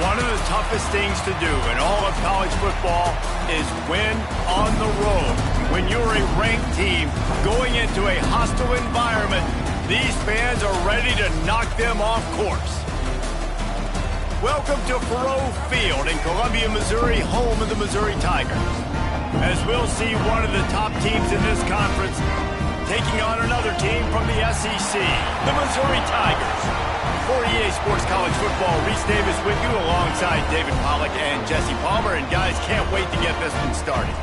One of the toughest things to do in all of college football is win on the road. When you're a ranked team going into a hostile environment, these fans are ready to knock them off course. Welcome to Faurot Field in Columbia, Missouri, home of the Missouri Tigers. As we'll see one of the top teams in this conference taking on another team from the SEC, the Missouri Tigers. For EA Sports College Football, Reese Davis with you alongside David Pollack and Jesse Palmer. And guys, can't wait to get this one started.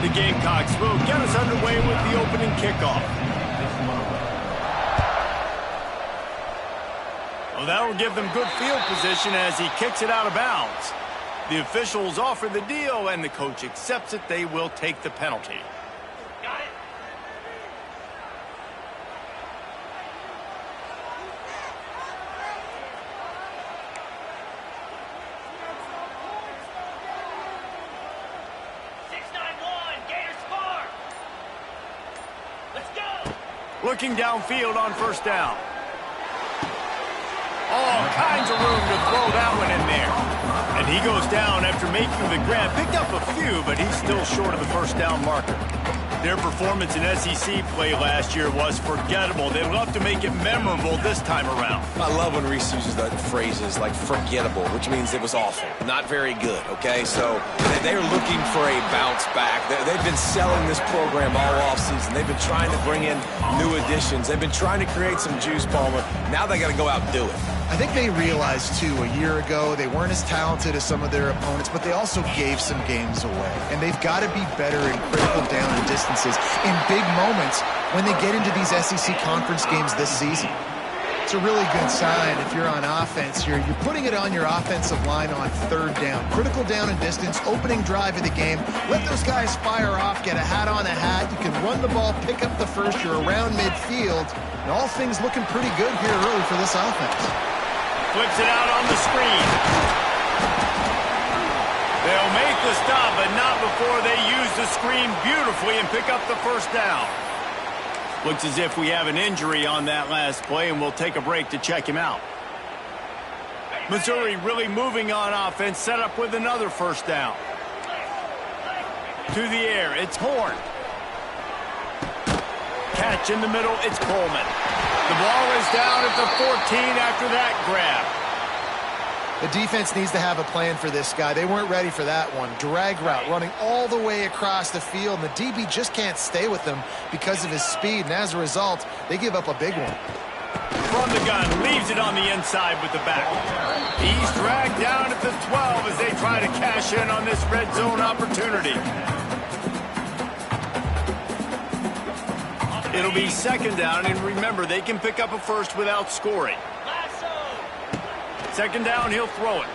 The Gamecocks will get us underway with the opening kickoff. Well, that'll give them good field position as he kicks it out of bounds. The officials offer the deal, and the coach accepts it. They will take the penalty. Got it. Looking downfield on first down. All kinds of room to throw that one in there. And he goes down after making the grab. Picked up a few, but he's still short of the first down marker. Their performance in SEC play last year was forgettable. They'd love to make it memorable this time around. I love when Reese uses the phrases like forgettable, which means it was awful, not very good, okay? So they're looking for a bounce back. They've been selling this program all offseason. They've been trying to bring in new additions. They've been trying to create some juice, Palmer. Now they got to go out and do it. I think they realized, too, a year ago they weren't as talented as some of their opponents, but they also gave some games away. And they've got to be better in critical down and distances in big moments when they get into these SEC conference games this season. It's a really good sign if you're on offense here. You're putting it on your offensive line on third down. Critical down and distance, opening drive of the game. Let those guys fire off, get a hat on a hat. You can run the ball, pick up the first. You're around midfield. And all things looking pretty good here early for this offense. Flips it out on the screen. They'll make the stop, but not before they use the screen beautifully and pick up the first down. Looks as if we have an injury on that last play, and we'll take a break to check him out. Missouri really moving on offense, set up with another first down. To the air, it's Horn. Catch in the middle, it's Coleman. The ball is down at the 14 after that grab. The defense needs to have a plan for this guy. They weren't ready for that one. Drag route running all the way across the field, and the DB just can't stay with them because of his speed, and as a result, they give up a big one. From the gun, leaves it on the inside with the back. He's dragged down at the 12 as they try to cash in on this red zone opportunity. It'll be second down, and remember, they can pick up a first without scoring. Second down, he'll throw it.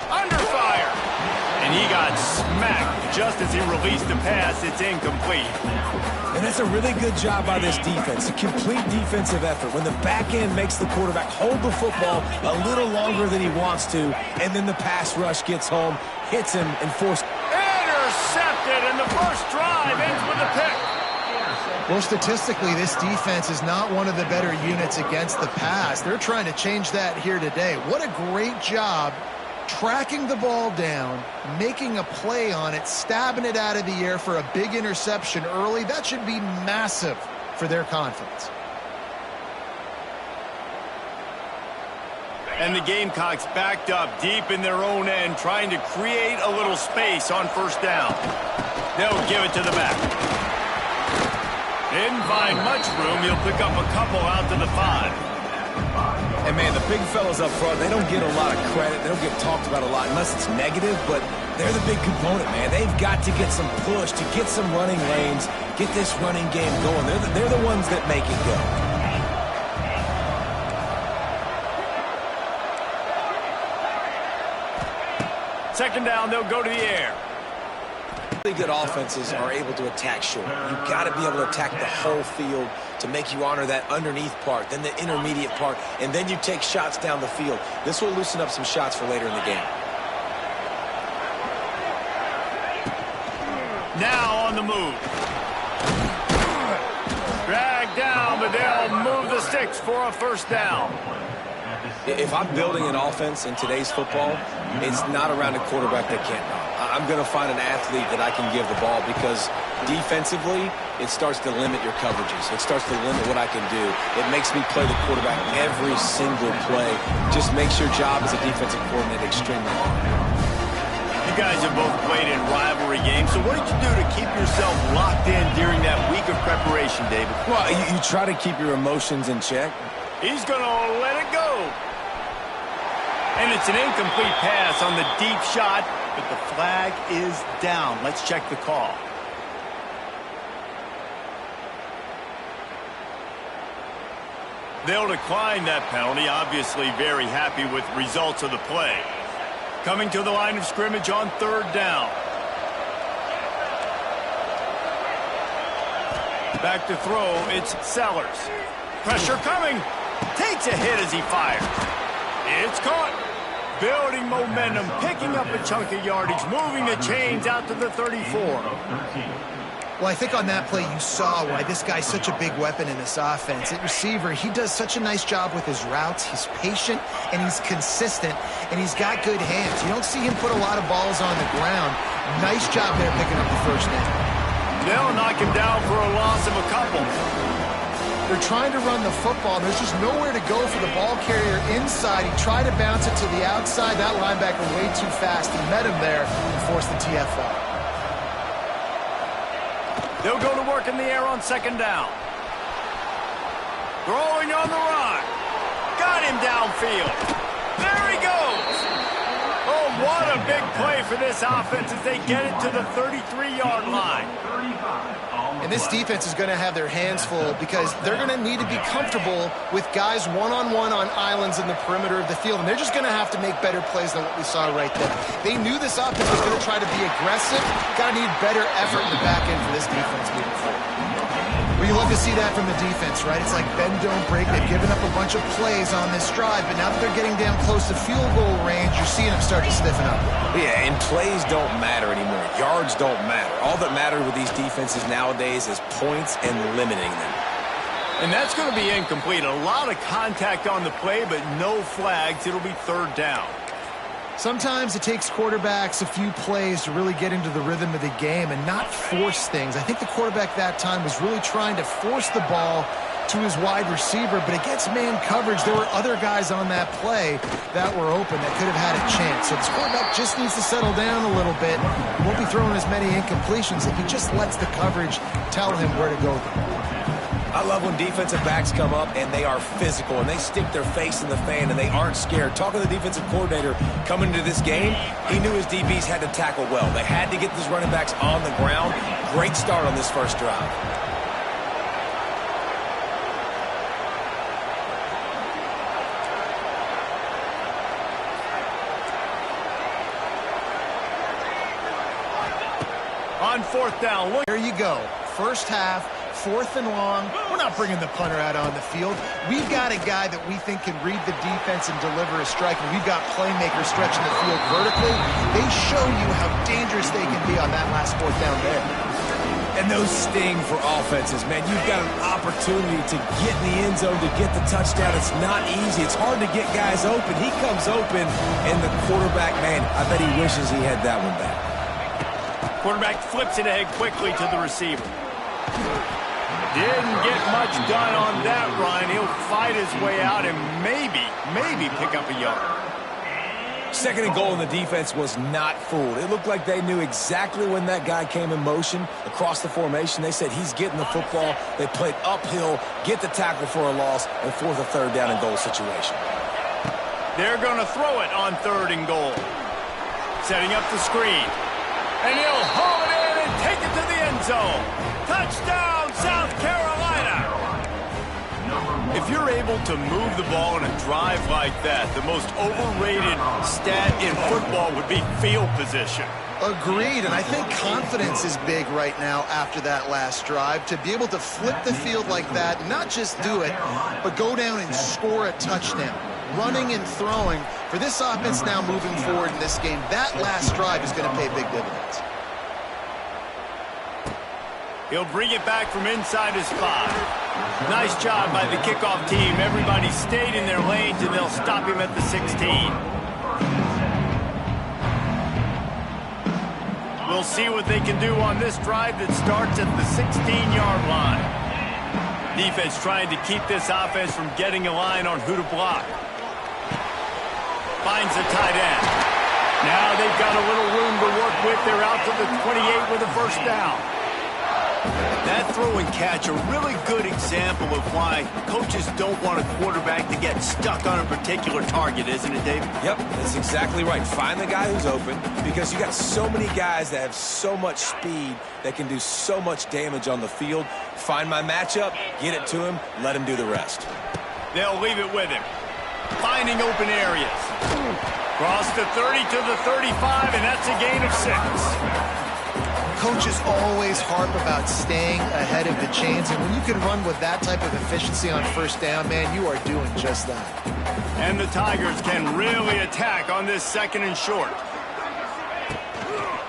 Under fire. And he got smacked just as he released the pass. It's incomplete. And that's a really good job by this defense, a complete defensive effort. When the back end makes the quarterback hold the football a little longer than he wants to, and then the pass rush gets home, hits him, and forces. Intercepted, and the first drive ends with a pick. Well, statistically, this defense is not one of the better units against the pass. They're trying to change that here today. What a great job tracking the ball down, making a play on it, stabbing it out of the air for a big interception early. That should be massive for their confidence. And the Gamecocks backed up deep in their own end, trying to create a little space on first down. They'll give it to the back. Didn't find much room. He'll pick up a couple out to the 5. And, man, the big fellas up front, they don't get a lot of credit. They don't get talked about a lot unless it's negative, but they're the big component, man. They've got to get some push, to get some running lanes, get this running game going. They're the ones that make it go. Second down, they'll go to the air. really good offenses are able to attack short. You've got to be able to attack the whole field to make you honor that underneath part, then the intermediate part, and then you take shots down the field. This will loosen up some shots for later in the game. Now on the move. Dragged down, but they'll move the sticks for a first down. If I'm building an offense in today's football, it's not around a quarterback that can't run. I'm going to find an athlete that I can give the ball because defensively, it starts to limit your coverages. It starts to limit what I can do. It makes me play the quarterback every single play. Just makes your job as a defensive coordinator extremely hard. You guys have both played in rivalry games, so what did you do to keep yourself locked in during that week of preparation, David? Well, you try to keep your emotions in check. He's going to let it go. And it's an incomplete pass on the deep shot, but the flag is down. Let's check the call. They'll decline that penalty, obviously very happy with results of the play. Coming to the line of scrimmage on third down. Back to throw, it's Sellers. Pressure coming. Takes a hit as he fires. It's caught. Building momentum, picking up a chunk of yardage, moving the chains out to the 34. Well, I think on that play you saw why this guy's such a big weapon in this offense. At receiver, he does such a nice job with his routes. He's patient, and he's consistent, and he's got good hands. You don't see him put a lot of balls on the ground. Nice job there picking up the first down. They'll knock him down for a loss of a couple. They're trying to run the football. There's just nowhere to go for the ball carrier inside. He tried to bounce it to the outside. That linebacker way too fast. He met him there and forced the TFL. They'll go to work in the air on second down. Throwing on the run. Got him downfield. There he goes. Oh, what a big play for this offense as they get it to the 33-yard line. And this defense is going to have their hands full because they're going to need to be comfortable with guys one-on-one on islands in the perimeter of the field. And they're just going to have to make better plays than what we saw right there. They knew this offense was going to try to be aggressive. Got to need better effort in the back end for this defense moving forward. Well, you love to see that from the defense, right? It's like bend, don't break. They've given up a bunch of plays on this drive, but now that they're getting down close to field goal range, you're seeing them start to stiffen up. Yeah, and plays don't matter anymore. Yards don't matter. All that matters with these defenses nowadays is points and limiting them. And that's going to be incomplete. A lot of contact on the play, but no flags. It'll be third down. Sometimes it takes quarterbacks a few plays to really get into the rhythm of the game and not force things. I think the quarterback that time was really trying to force the ball to his wide receiver, but against man coverage, there were other guys on that play that were open that could have had a chance. So this quarterback just needs to settle down a little bit. He won't be throwing as many incompletions if he just lets the coverage tell him where to go. I love when defensive backs come up and they are physical and they stick their face in the fan and they aren't scared. Talking to the defensive coordinator coming into this game, he knew his DBs had to tackle well. They had to get these running backs on the ground. Great start on this first drive. On fourth down, look. There you go. First half. 4th and long. We're not bringing the punter out on the field. We've got a guy that we think can read the defense and deliver a strike, and we've got playmakers stretching the field vertically. They show you how dangerous they can be on that last 4th down there. And those sting for offenses, man. You've got an opportunity to get in the end zone, to get the touchdown. It's not easy. It's hard to get guys open. He comes open, and the quarterback, man, I bet he wishes he had that one back. Quarterback flips it ahead quickly to the receiver. Didn't get much done on that run. He'll fight his way out and maybe pick up a yard. Second and goal, and the defense was not fooled. It looked like they knew exactly when that guy came in motion across the formation. They said he's getting the football. They played uphill, get the tackle for a loss, and force a third down and goal situation. They're going to throw it on third and goal. Setting up the screen. And he'll haul it in and take it to the end zone. Touchdown, South Carolina! If you're able to move the ball in a drive like that, the most overrated stat in football would be field position. Agreed, and I think confidence is big right now after that last drive. To be able to flip the field like that, not just do it, but go down and score a touchdown. Running and throwing, for this offense now moving forward in this game, that last drive is going to pay big dividends. He'll bring it back from inside his 5. Nice job by the kickoff team. Everybody stayed in their lanes, and they'll stop him at the 16. We'll see what they can do on this drive that starts at the 16-yard line. Defense trying to keep this offense from getting a line on who to block. Finds the tight end. Now they've got a little room to work with. They're out to the 28 with a first down. That throw and catch, a really good example of why coaches don't want a quarterback to get stuck on a particular target, isn't it, David? Yep, that's exactly right. Find the guy who's open, because you got so many guys that have so much speed that can do so much damage on the field. Find my matchup, get it to him, let him do the rest. They'll leave it with him. Finding open areas. Cross the 30 to the 35, and that's a gain of 6. Coaches always harp about staying ahead of the chains, and when you can run with that type of efficiency on first down, man, you are doing just that. And the Tigers can really attack on this 2nd and short.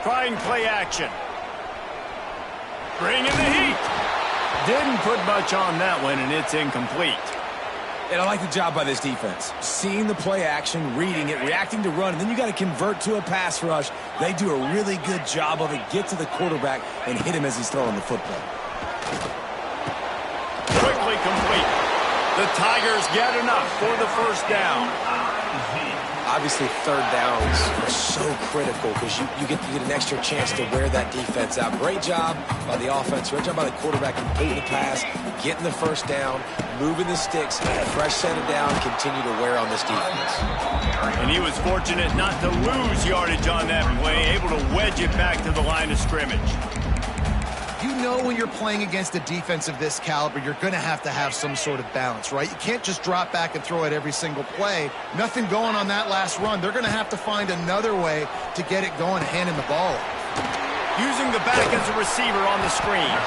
Trying play action. Bringing the heat. Didn't put much on that one, and it's incomplete. And I like the job by this defense. Seeing the play action, reading it, reacting to run, and then you got to convert to a pass rush. They do a really good job of it. Get to the quarterback and hit him as he's throwing the football. Quickly complete. The Tigers get enough for the first down. Obviously, 3rd downs are so critical because you get an extra chance to wear that defense out. Great job by the offense. Great job by the quarterback completing the pass, getting the first down, moving the sticks, fresh set of down, continue to wear on this defense. And he was fortunate not to lose yardage on that play, able to wedge it back to the line of scrimmage. You know when you're playing against a defense of this caliber, you're going to have some sort of balance, right? You can't just drop back and throw it every single play. Nothing going on that last run. They're going to have to find another way to get it going, handing the ball. Using the back as a receiver on the screen.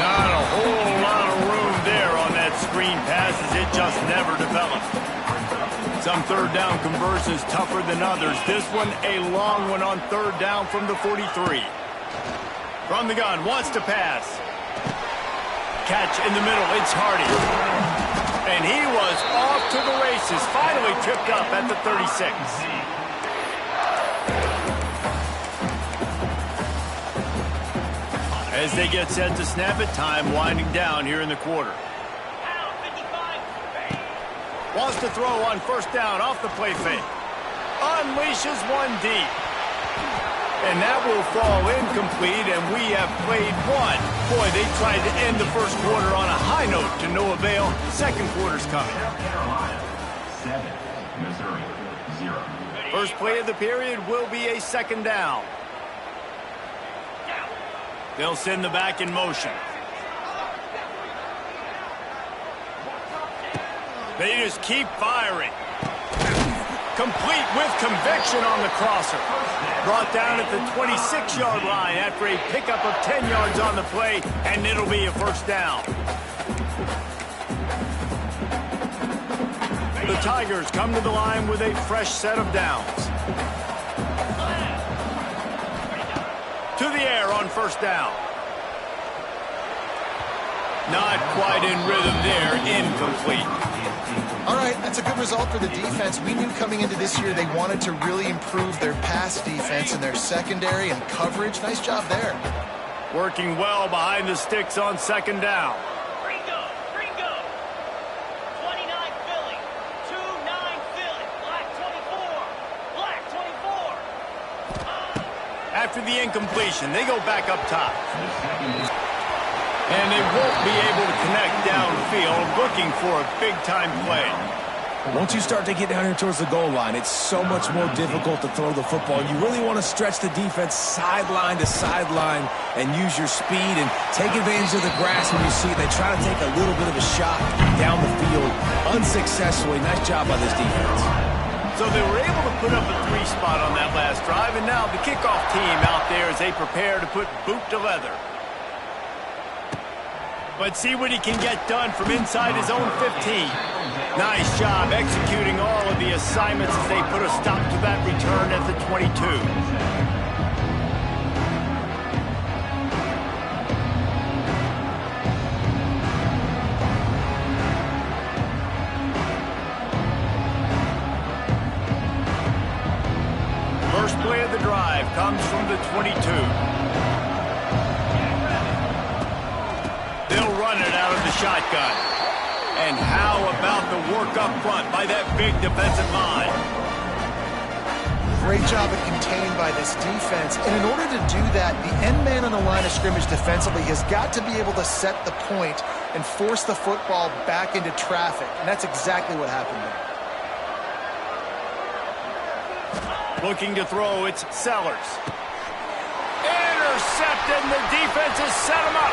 Not a whole lot of room there on that screen pass, as it just never developed. Some 3rd down conversions tougher than others. This one a long one on 3rd down from the 43. From the gun, wants to pass. Catch in the middle, it's Hardy. And he was off to the races, finally tripped up at the 36. As they get set to snap it, time winding down here in the quarter. Wants to throw on 1st down off the play fake. Unleashes one deep. And that will fall incomplete, and we have played one. Boy, they tried to end the 1st quarter on a high note to no avail. 2nd quarter's coming. 7, Missouri, 0. First play of the period will be a 2nd down. They'll send the back in motion. They just keep firing. Complete with conviction on the crosser. Brought down at the 26-yard line after a pickup of 10 yards on the play, and it'll be a 1st down. The Tigers come to the line with a fresh set of downs. To the air on 1st down. Not quite in rhythm there, incomplete. All right, that's a good result for the defense. We knew coming into this year they wanted to really improve their pass defense and their secondary and coverage. Nice job there. Working well behind the sticks on 2nd down. Ringo. 29 Philly. 2-9 Philly. Black 24. After the incompletion, they go back up top. And they won't be able to connect downfield, looking for a big-time play. Once you start to get down here towards the goal line, it's so much more difficult to throw the football. You really want to stretch the defense sideline to sideline and use your speed and take advantage of the grass when you see it. They try to take a little bit of a shot down the field unsuccessfully. Nice job by this defense. So they were able to put up a 3 spot on that last drive, and now the kickoff team out there as they prepare to put boot to leather. But see what he can get done from inside his own 15. Nice job executing all of the assignments as they put a stop to that return at the 22. First play of the drive comes from the 22. They'll run it out of the shotgun. And how about the work up front by that big defensive line? Great job of contained by this defense. And in order to do that, the end man on the line of scrimmage defensively has got to be able to set the point and force the football back into traffic. And that's exactly what happened there. Looking to throw, it's Sellers. Intercepted, and the defense has set him up.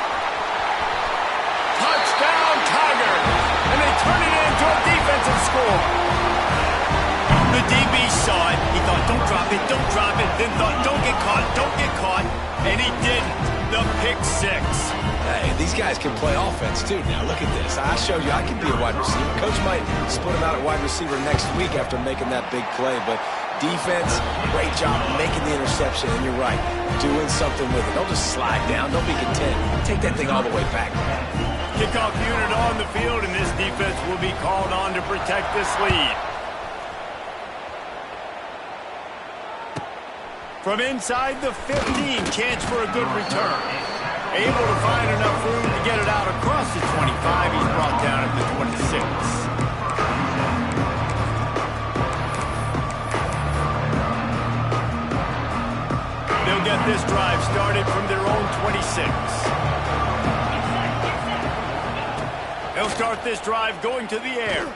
Touchdown, Tigers! And they turn it into a defensive score. The DB saw it. He thought, don't drop it, don't drop it. Then thought, don't get caught, don't get caught. And he didn't. The pick 6. Hey, these guys can play offense, too. Now, look at this. I showed you I can be a wide receiver. Coach might split him out at wide receiver next week after making that big play, but defense, great job making the interception, and you're right, doing something with it. Don't just slide down. Don't be content. Take that thing all the way back. Kickoff unit on the field, and this defense will be called on to protect this lead. From inside the 15, chance for a good return. Able to find enough room to get it out across the 25. He's brought down at the 26. They'll get this drive started from their own 26. They'll start this drive going to the air.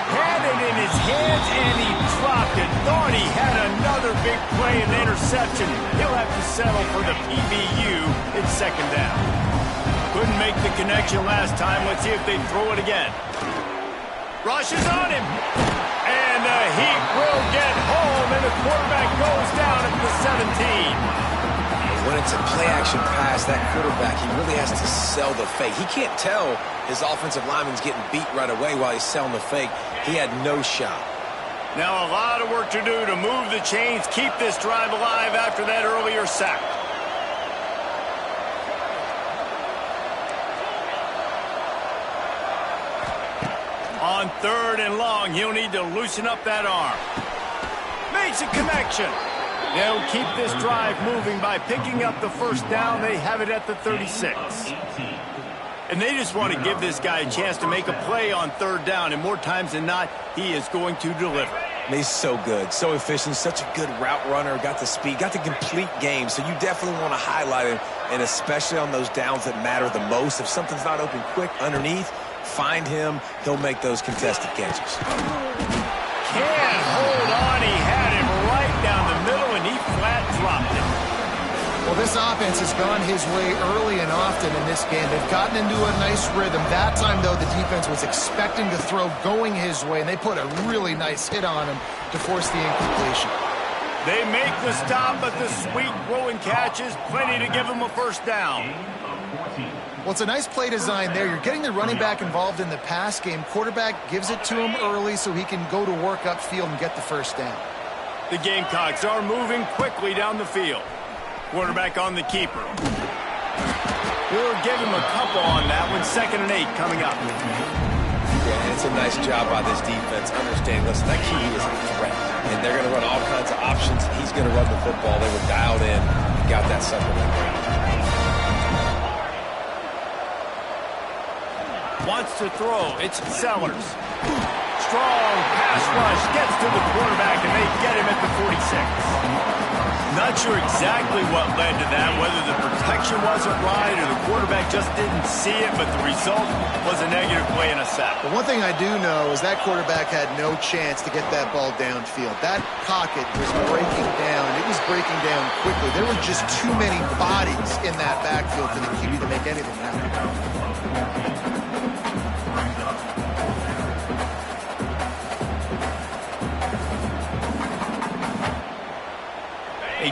Had it in his hands, and he dropped it. Thought he had another big play and interception. He'll have to settle for the PBU. It's second down. Couldn't make the connection last time. Let's see if they throw it again. Rush is on him. And the Heat will get home, and the quarterback goes down at the 17. When it's a play-action pass, that quarterback, he really has to sell the fake. He can't tell his offensive lineman's getting beat right away while he's selling the fake. He had no shot. Now a lot of work to do to move the chains, keep this drive alive after that earlier sack. On 3rd and long, he'll need to loosen up that arm. Makes a connection. They'll keep this drive moving by picking up the first down. They have it at the 36. And they just want to give this guy a chance to make a play on 3rd down. And more times than not, he is going to deliver. And he's so good, so efficient, such a good route runner, got the speed, got the complete game. So you definitely want to highlight him, and especially on those downs that matter the most. If something's not open quick underneath, find him. He'll make those contested catches. Can't hold on. He had him right down the middle, and he flat dropped it. Well, this offense has gone his way early and often in this game. They've gotten into a nice rhythm. That time, though, the defense was expecting to throw going his way, and they put a really nice hit on him to force the incompletion. They make the stop, but the sweet throw and catch is plenty to give them a first down. Well, it's a nice play design there. You're getting the running back involved in the pass game. Quarterback gives it to him early so he can go to work upfield and get the first down. The Gamecocks are moving quickly down the field. Quarterback on the keeper. We'll give him a couple on that one. 2nd and 8 coming up. Yeah, and it's a nice job by this defense. Understand, listen, that QB is a threat. And they're going to run all kinds of options. He's going to run the football. They were dialed in and got that sucker on the ground. Wants to throw. It's Sellers. Strong pass rush. Gets to the quarterback, and they get him at the 46. Not sure exactly what led to that, whether the protection wasn't right or the quarterback just didn't see it, but the result was a negative play and a sack. But one thing I do know is that quarterback had no chance to get that ball downfield. That pocket was breaking down, and it was breaking down quickly. There were just too many bodies in that backfield for the QB to make anything happen.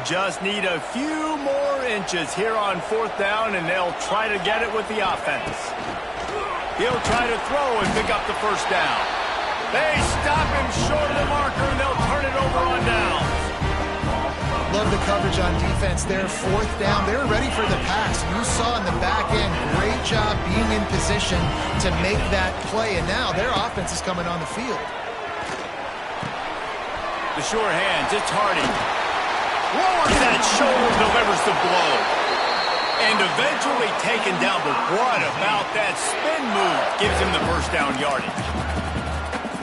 just need a few more inches here on 4th down, and they'll try to get it with the offense. He'll try to throw and pick up the first down. They stop him short of the marker, and they'll turn it over on downs. Love the coverage on defense there. 4th down. They were ready for the pass. You saw in the back end, great job being in position to make that play. And now their offense is coming on the field. The sure hands. It's Hardy. Lowers that shoulder, delivers the blow. And eventually taken down. But what about that spin move? Gives him the first down yardage.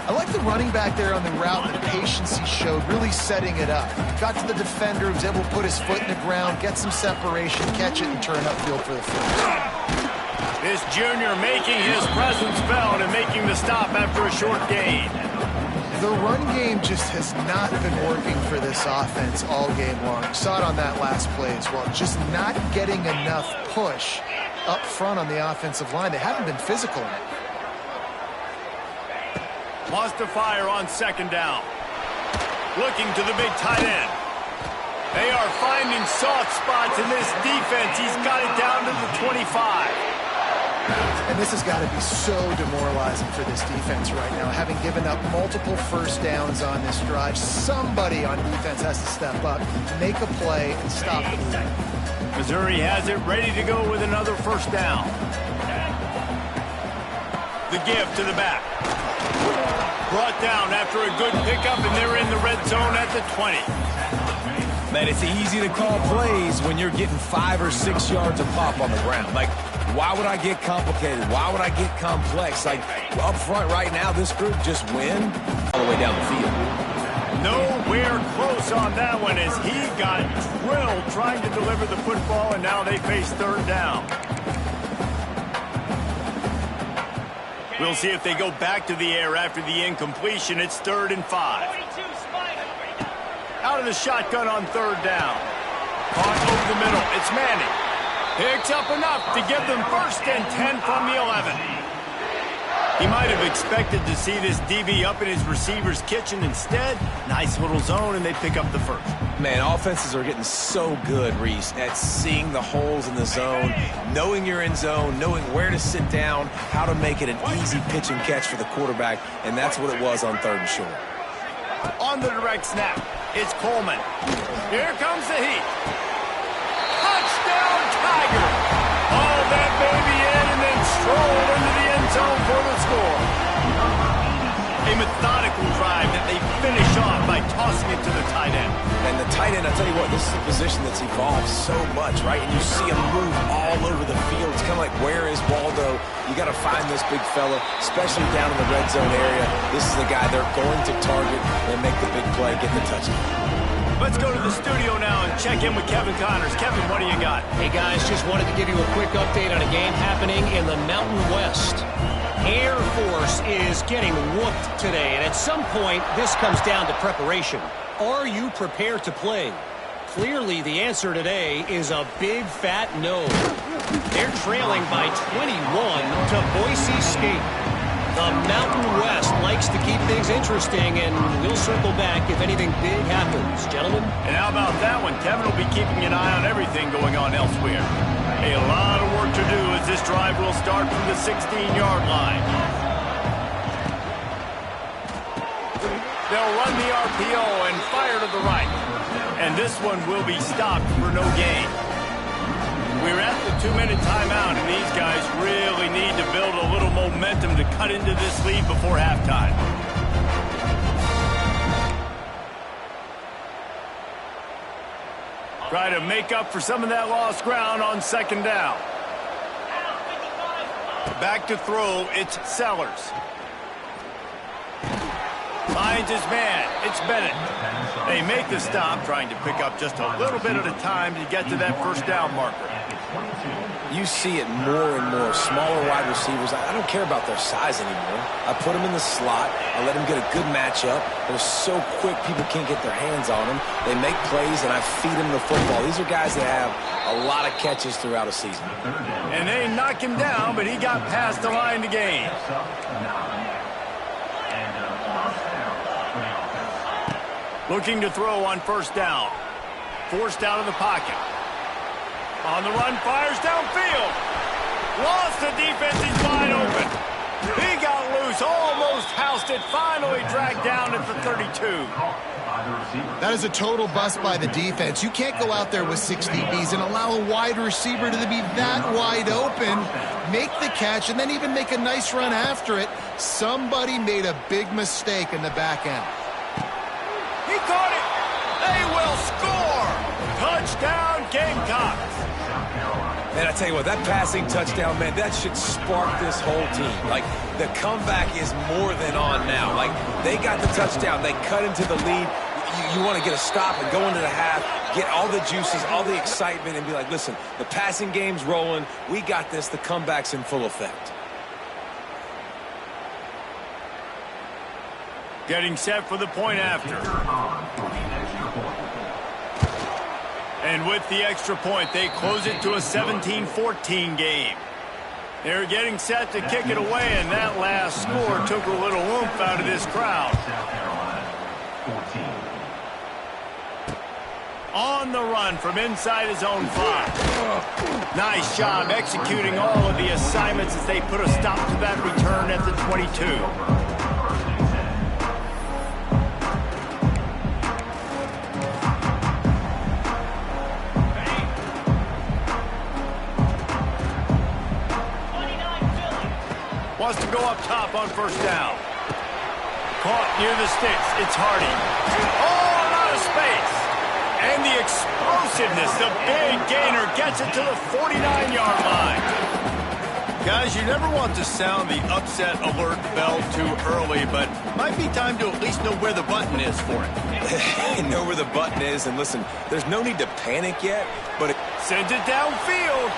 I like the running back there on the route, the patience he showed, really setting it up. Got to the defender, was able to put his foot in the ground, get some separation, catch it, and turn upfield for the first. This junior making his presence felt and making the stop after a short gain. The run game just has not been working for this offense all game long. You saw it on that last play as well. Just not getting enough push up front on the offensive line. They haven't been physical enough. Wants to fire on 2nd down. Looking to the big tight end. They are finding soft spots in this defense. He's got it down to the 25. And this has got to be so demoralizing for this defense right now. Having given up multiple first downs on this drive, somebody on defense has to step up, make a play, and stop the move. Missouri has it ready to go with another first down. The give to the back. Brought down after a good pickup, and they're in the red zone at the 20. Man, it's easy to call plays when you're getting 5 or 6 yards of pop on the ground. Like, why would I get complicated? Why would I get complex? Like, up front right now, this group just win all the way down the field. Nowhere close on that one as he got drilled trying to deliver the football, and now they face 3rd down. We'll see if they go back to the air after the incompletion. It's 3rd and 5. Out of the shotgun on 3rd down. Caught over the middle. It's Manning. Picks up enough to give them 1st and 10 from the 11. He might have expected to see this DB up in his receiver's kitchen. Instead, nice little zone, and they pick up the first. Man, offenses are getting so good, Reese, at seeing the holes in the zone, knowing you're in zone, knowing where to sit down, how to make it an easy pitch and catch for the quarterback, and that's what it was on 3rd and short. On the direct snap, it's Coleman. Here comes the heat. Touchdown, Tiger! Haul that baby in and then stroll into the end zone for the score. A methodical drive that they finish off by tossing it to the tight end. And the tight end, I tell you what, this is a position that's evolved so much, right? And you see him move all over the field. It's kind of like, where is Waldo? You got to find this big fella, especially down in the red zone area. This is the guy they're going to target and make the big play, get the touchdown. Let's go to the studio now and check in with Kevin Connors. Kevin, what do you got? Hey, guys, just wanted to give you a quick update on a game happening in the Mountain West. Air Force is getting whooped today, and at some point, this comes down to preparation. Are you prepared to play? Clearly, the answer today is a big, fat no. They're trailing by 21 to Boise State. The Mountain West likes to keep things interesting, and we'll circle back if anything big happens. Gentlemen? And how about that one? Kevin will be keeping an eye on everything going on elsewhere. A lot of work to do as this drive will start from the 16-yard line. They'll run the RPO and fire to the right. And this one will be stopped for no gain. We're at the 2-minute timeout, and these guys really need to build a little momentum to cut into this lead before halftime. Try to make up for some of that lost ground on 2nd down. Back to throw, it's Sellers. Finds his man, it's Bennett. They make the stop, trying to pick up just a little bit at a time to get to that 1st down marker. You see it more and more. Smaller wide receivers, I don't care about their size anymore. I put them in the slot. I let them get a good matchup. They're so quick, people can't get their hands on them. They make plays, and I feed them the football. These are guys that have a lot of catches throughout a season. And they knock him down, but he got past the line to gain. Looking to throw on 1st down. forced out of the pocket. On the run, fires downfield. Lost the defense, he's wide open. He got loose, almost housed it, finally dragged down at the 32. That is a total bust by the defense. You can't go out there with 6 DBs and allow a wide receiver to be that wide open, make the catch, and then even make a nice run after it. Somebody made a big mistake in the back end. He caught it. They will score. Touchdown, Gamecocks. Man, I tell you what, that passing touchdown, man, that should spark this whole team. Like, the comeback is more than on now. Like, they got the touchdown. They cut into the lead. You want to get a stop and go into the half, get all the juices, all the excitement, and be like, listen, the passing game's rolling. We got this. The comeback's in full effect. Getting set for the point after. And with the extra point, they close it to a 17-14 game. They're getting set to kick it away, and that last score took a little oomph out of this crowd. On the run from inside his own 5. Nice job executing all of the assignments as they put a stop to that return at the 22. Wants to go up top on first down. Caught near the sticks. It's Hardy. Oh, out of space. And the explosiveness, the big gainer gets it to the 49-yard line. Guys, you never want to sound the upset alert bell too early, but might be time to at least know where the button is for it. Know where the button is, and listen, there's no need to panic yet, but it sends it downfield.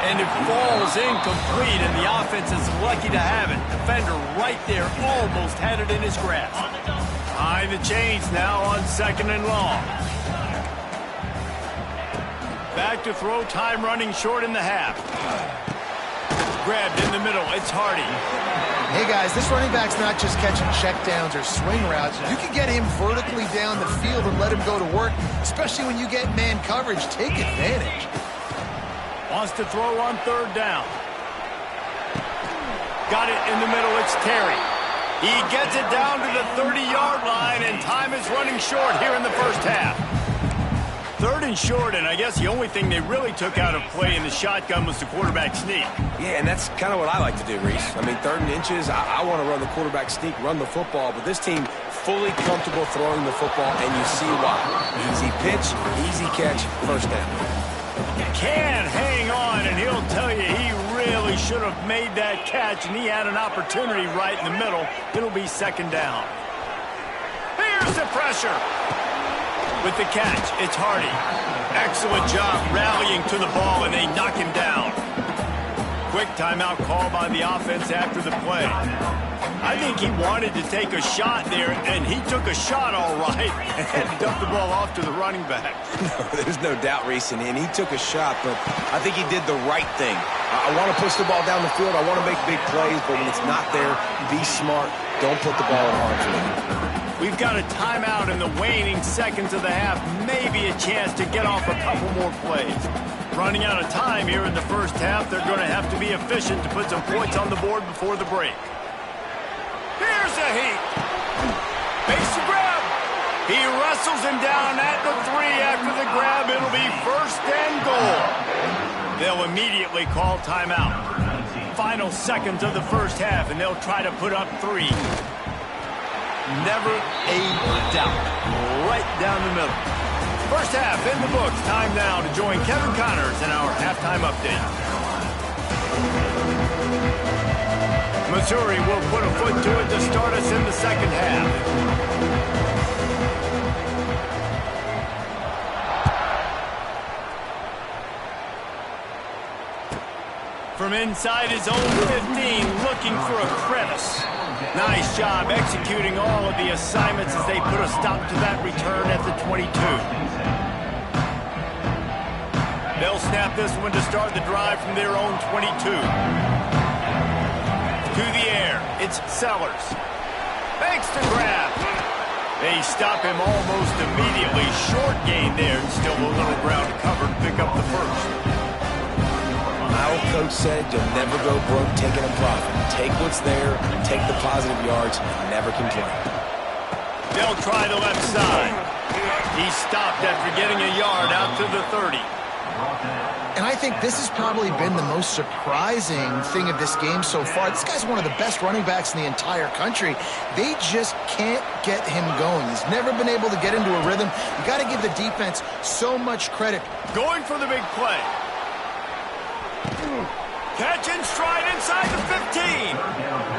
And it falls incomplete, and the offense is lucky to have it. Defender right there almost had it in his grasp. Behind the chains now on 2nd and long. Back to throw, time running short in the half. Grabbed in the middle, it's Hardy. Hey guys, this running back's not just catching checkdowns or swing routes. You can get him vertically down the field and let him go to work, especially when you get man coverage. Take advantage. Wants to throw on 3rd down. Got it in the middle, it's Terry. He gets it down to the 30-yard line, and time is running short here in the first half. 3rd and short, and I guess the only thing they really took out of play in the shotgun was the quarterback sneak. Yeah, and that's kind of what I like to do, Reese. I mean, 3rd and inches, I want to run the quarterback sneak, run the football, but this team fully comfortable throwing the football, and you see why. Easy pitch, easy catch, first down. Can hang on, and he'll tell you he really should have made that catch, and he had an opportunity right in the middle. It'll be 2nd down. Here's the pressure. With the catch, it's Hardy. Excellent job rallying to the ball, and they knock him down. Quick timeout call by the offense after the play. I think he wanted to take a shot there, and he took a shot all right and dumped the ball off to the running back. No, there's no doubt, Reese, and he took a shot, but I think he did the right thing. I want to push the ball down the field. I want to make big plays, but when it's not there, be smart. Don't put the ball in harm's way. We've got a timeout in the waning seconds of the half. Maybe a chance to get off a couple more plays. Running out of time here in the first half. They're going to have to be efficient to put some points on the board before the break. Here's a heat. Makes the grab. He wrestles him down at the 3 after the grab. It'll be 1st and goal. They'll immediately call timeout. Final seconds of the first half, and they'll try to put up 3. Never a doubt. Right down the middle. First half in the books. Time now to join Kevin Connors in our halftime update. Missouri will put a foot to it to start us in the second half. From inside his own 15, looking for a crevice. Nice job executing all of the assignments as they put a stop to that return at the 22. They'll snap this one to start the drive from their own 22. To the air, it's Sellers. Makes the grab. They stop him almost immediately. Short gain there, and still a little ground to cover to pick up the first. My old coach said you'll never go broke taking a profit. Take what's there, take the positive yards, and never complain. They'll try the left side. He stopped after getting a yard out to the 30. And I think this has probably been the most surprising thing of this game so far. This guy's one of the best running backs in the entire country. They just can't get him going. He's never been able to get into a rhythm. You got to give the defense so much credit. Going for the big play. Catch and stride inside the 15.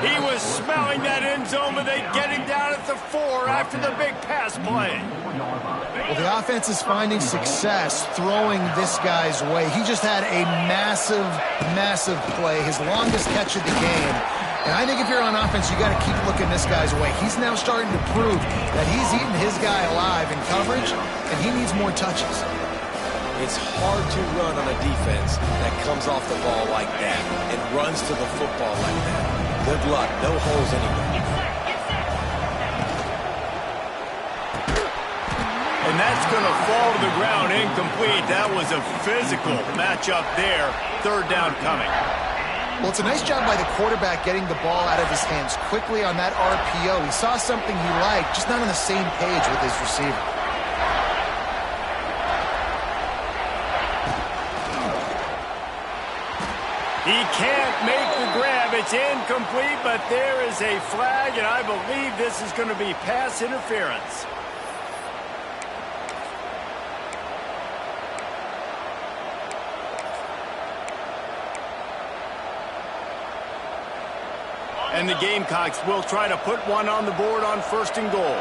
He was smelling that end zone, but they'd get him down at the 4 after the big pass play. Well, the offense is finding success throwing this guy's way. He just had a massive, massive play, his longest catch of the game. And I think if you're on offense, you got to keep looking this guy's way. He's now starting to prove that he's eating his guy alive in coverage, and he needs more touches. It's hard to run on a defense that comes off the ball like that and runs to the football like that. Good luck. No holes anywhere. And that's going to fall to the ground incomplete. That was a physical matchup there. Third down coming. Well, it's a nice job by the quarterback getting the ball out of his hands quickly on that RPO. He saw something he liked, just not on the same page with his receiver. He can't make the grab. It's incomplete, but there is a flag, and I believe this is going to be pass interference. And the Gamecocks will try to put one on the board on 1st and goal.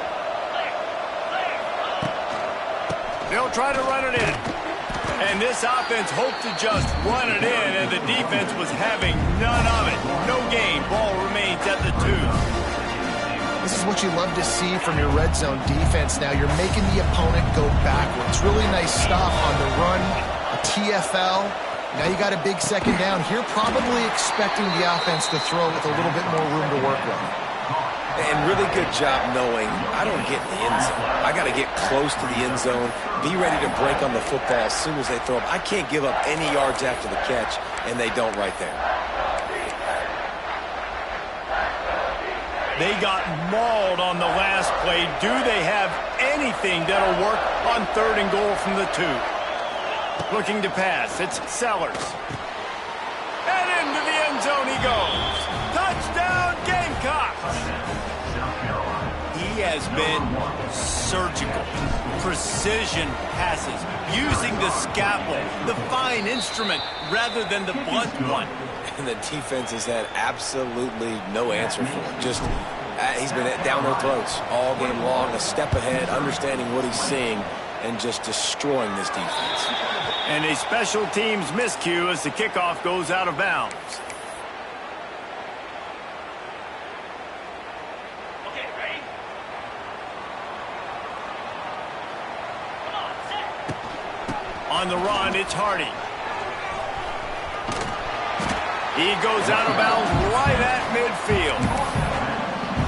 They'll try to run it in. And this offense hoped to just run it in, and the defense was having none of it. No gain. Ball remains at the 2. This is what you love to see from your red zone defense now. You're making the opponent go backwards. Really nice stop on the run, a TFL. Now you got a big second down. Here probably expecting the offense to throw with a little bit more room to work with. And really good job knowing I don't get in the end zone. I got to get close to the end zone, be ready to break on the football as soon as they throw it. I can't give up any yards after the catch, and they don't right there. They got mauled on the last play. Do they have anything that'll work on 3rd and goal from the 2? Looking to pass. It's Sellers. And into the end zone he goes. Touchdown, Gamecocks! He has been surgical. Precision passes. Using the scalpel, the fine instrument, rather than the blunt one. And the defense has had absolutely no answer for it. Just, he's been down their throats all game long, a step ahead, understanding what he's seeing, and just destroying this defense. And a special teams miscue as the kickoff goes out of bounds. Okay, ready? Come on, set. On the run, it's Hardy. He goes out of bounds right at midfield.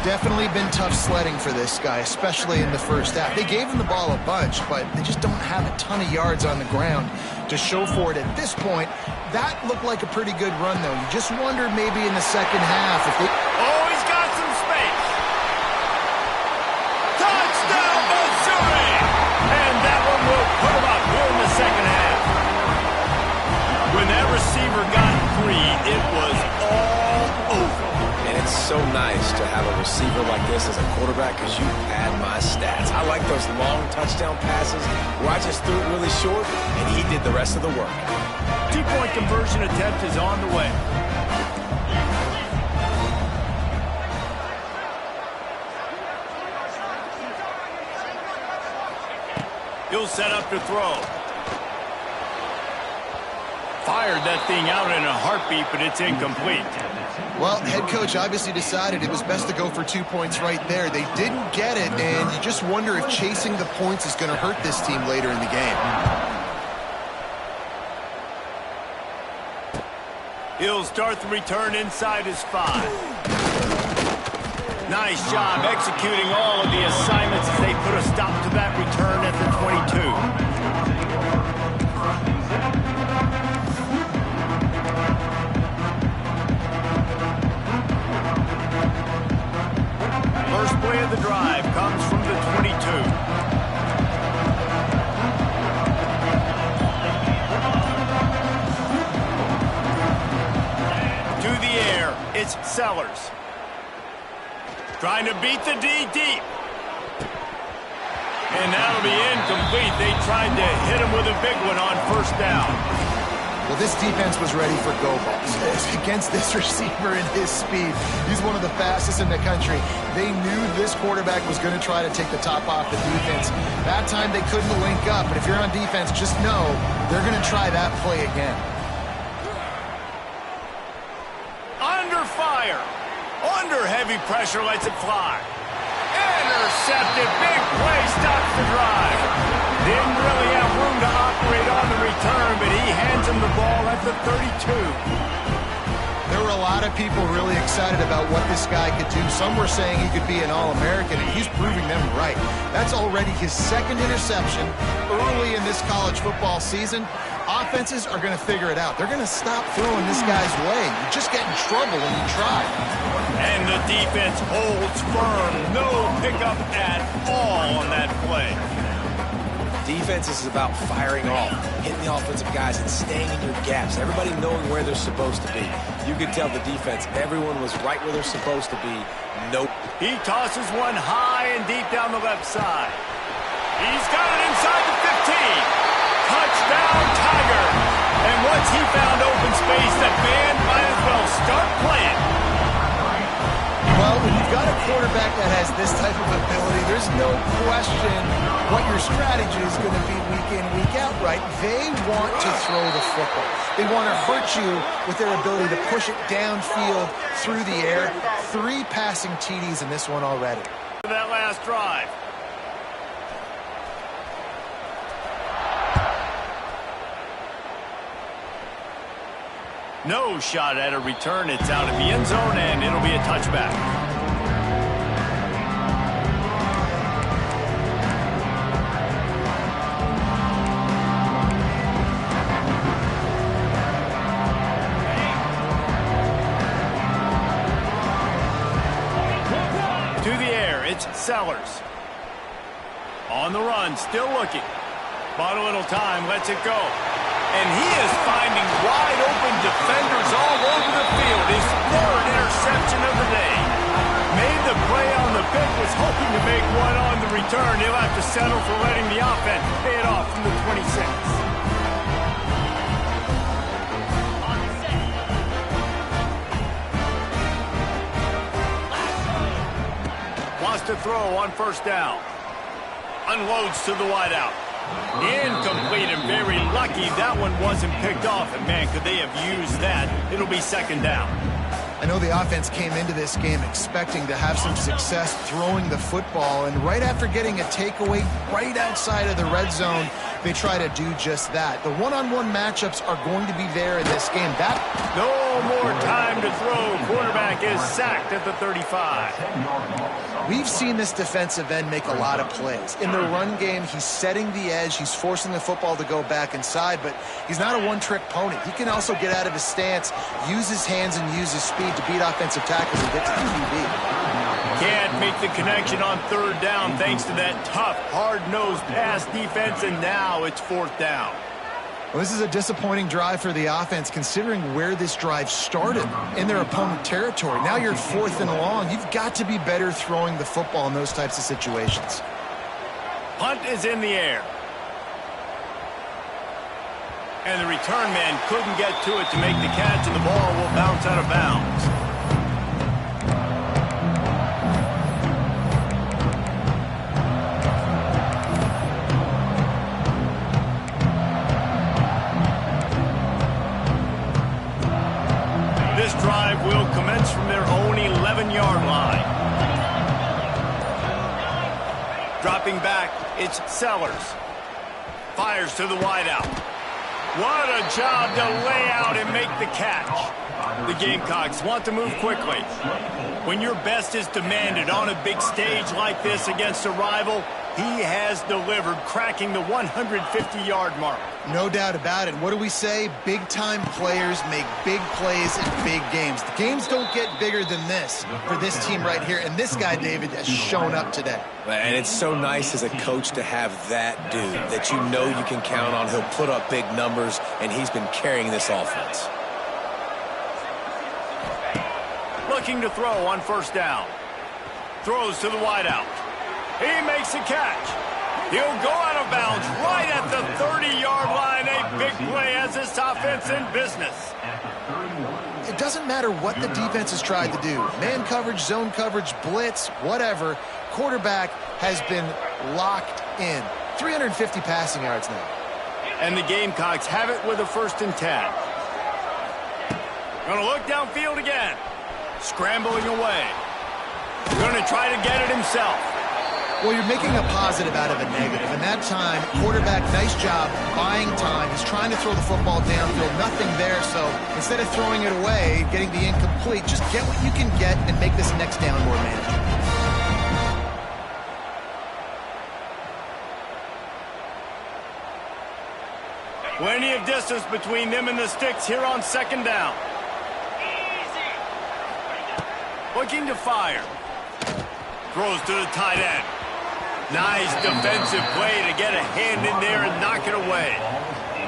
Definitely been tough sledding for this guy, especially in the first half. They gave him the ball a bunch, but they just don't have a ton of yards on the ground to show for it at this point. That looked like a pretty good run, though. You just wondered maybe in the second half if they... Oh, he's got some space. Touchdown, Missouri! And that one will put him up here in the second half. When that receiver got 3, it was all over. And it's so nice to have a receiver like this as a quarterback because you pad my stats. I like those long touchdown passes where I just threw it really short and he did the rest of the work. 2-point conversion attempt is on the way. He'll set up to throw. Fired that thing out in a heartbeat, but it's incomplete. Well, head coach obviously decided it was best to go for 2 points right there. They didn't get it, and you just wonder if chasing the points is going to hurt this team later in the game. He'll start the return inside his 5. Nice job executing all of the assignments as they put a stop to that return at the 22. First play of the drive comes from the 22. It's Sellers. Trying to beat the D deep. And that'll be incomplete. They tried to hit him with a big one on first down. Well, this defense was ready for go balls. Against this receiver and his speed, he's one of the fastest in the country. They knew this quarterback was going to try to take the top off the defense. That time they couldn't link up, but if you're on defense, just know they're going to try that play again. Fire. Under heavy pressure, lets it fly. Intercepted. Big play, stops the drive. Didn't really have room to operate on the return, but he hands him the ball at the 32. There were a lot of people really excited about what this guy could do. Some were saying he could be an All-American, and he's proving them right. That's already his second interception early in this college football season. Offenses are going to figure it out. They're going to stop throwing this guy's way. You just get in trouble when you try. And the defense holds firm. No pickup at all on that play. Defense is about firing off, hitting the offensive guys, and staying in your gaps. Everybody knowing where they're supposed to be. You could tell the defense, everyone was right where they're supposed to be. Nope. He tosses one high and deep down the left side. He's got it inside the 15. Touchdown, Tiger. And once he found open space, that man might as well start playing. Well, when you've got a quarterback that has this type of ability, there's no question what your strategy is going to be week in, week out, right? They want to throw the football. They want to hurt you with their ability to push it downfield through the air. 3 passing TDs in this one already. That last drive. No shot at a return. It's out of the end zone, and it'll be a touchback. To the air, it's Sellers. On the run, still looking. Bought a little time, lets it go. And he is finding wide-open defenders all over the field. His 3rd interception of the day. Made the play on the pick, was hoping to make one on the return. He'll have to settle for letting the offense pay it off from the 26. Wants to throw on first down. Unloads to the wideout. Incomplete, and very lucky that one wasn't picked off. And man, could they have used that? It'll be second down. I know the offense came into this game expecting to have some success throwing the football, and right after getting a takeaway right outside of the red zone, they try to do just that. The one-on-one matchups are going to be there in this game. No more time to throw. Quarterback is sacked at the 35. We've seen this defensive end make a lot of plays. In the run game, he's setting the edge. He's forcing the football to go back inside, but he's not a one-trick pony. He can also get out of his stance, use his hands, and use his speed to beat offensive tackles and get to the QB. Can't make the connection on third down thanks to that tough, hard-nosed pass defense, and now it's fourth down. Well, this is a disappointing drive for the offense considering where this drive started in their opponent territory. Now you're 4th and long. You've got to be better throwing the football in those types of situations. Punt is in the air. And the return man couldn't get to it to make the catch, and the ball will bounce out of bounds. This drive will commence from their own 11-yard line. Dropping back, it's Sellers. Fires to the wideout. What a job to lay out and make the catch. The Gamecocks want to move quickly. When your best is demanded on a big stage like this against a rival, he has delivered, cracking the 150-yard mark. No doubt about it. What do we say? Big-time players make big plays in big games. The games don't get bigger than this for this team right here, and this guy, David, has shown up today. And it's so nice as a coach to have that dude that you know you can count on. He'll put up big numbers, and he's been carrying this offense. Looking to throw on first down. Throws to the wideout. He makes a catch. He'll go out of bounds right at the 30-yard line. A big play as this offense in business. It doesn't matter what the defense has tried to do. Man coverage, zone coverage, blitz, whatever. Quarterback has been locked in. 350 passing yards now. And the Gamecocks have it with a 1st and 10. Going to look downfield again. Scrambling away. Going to try to get it himself. Well, you're making a positive out of a negative. And that time, quarterback, nice job buying time. He's trying to throw the football downfield. Nothing there. So instead of throwing it away, getting the incomplete, just get what you can get and make this next down more manageable. Plenty of distance between them and the sticks here on 2nd down. Looking to fire. Throws to the tight end. Nice defensive play to get a hand in there and knock it away.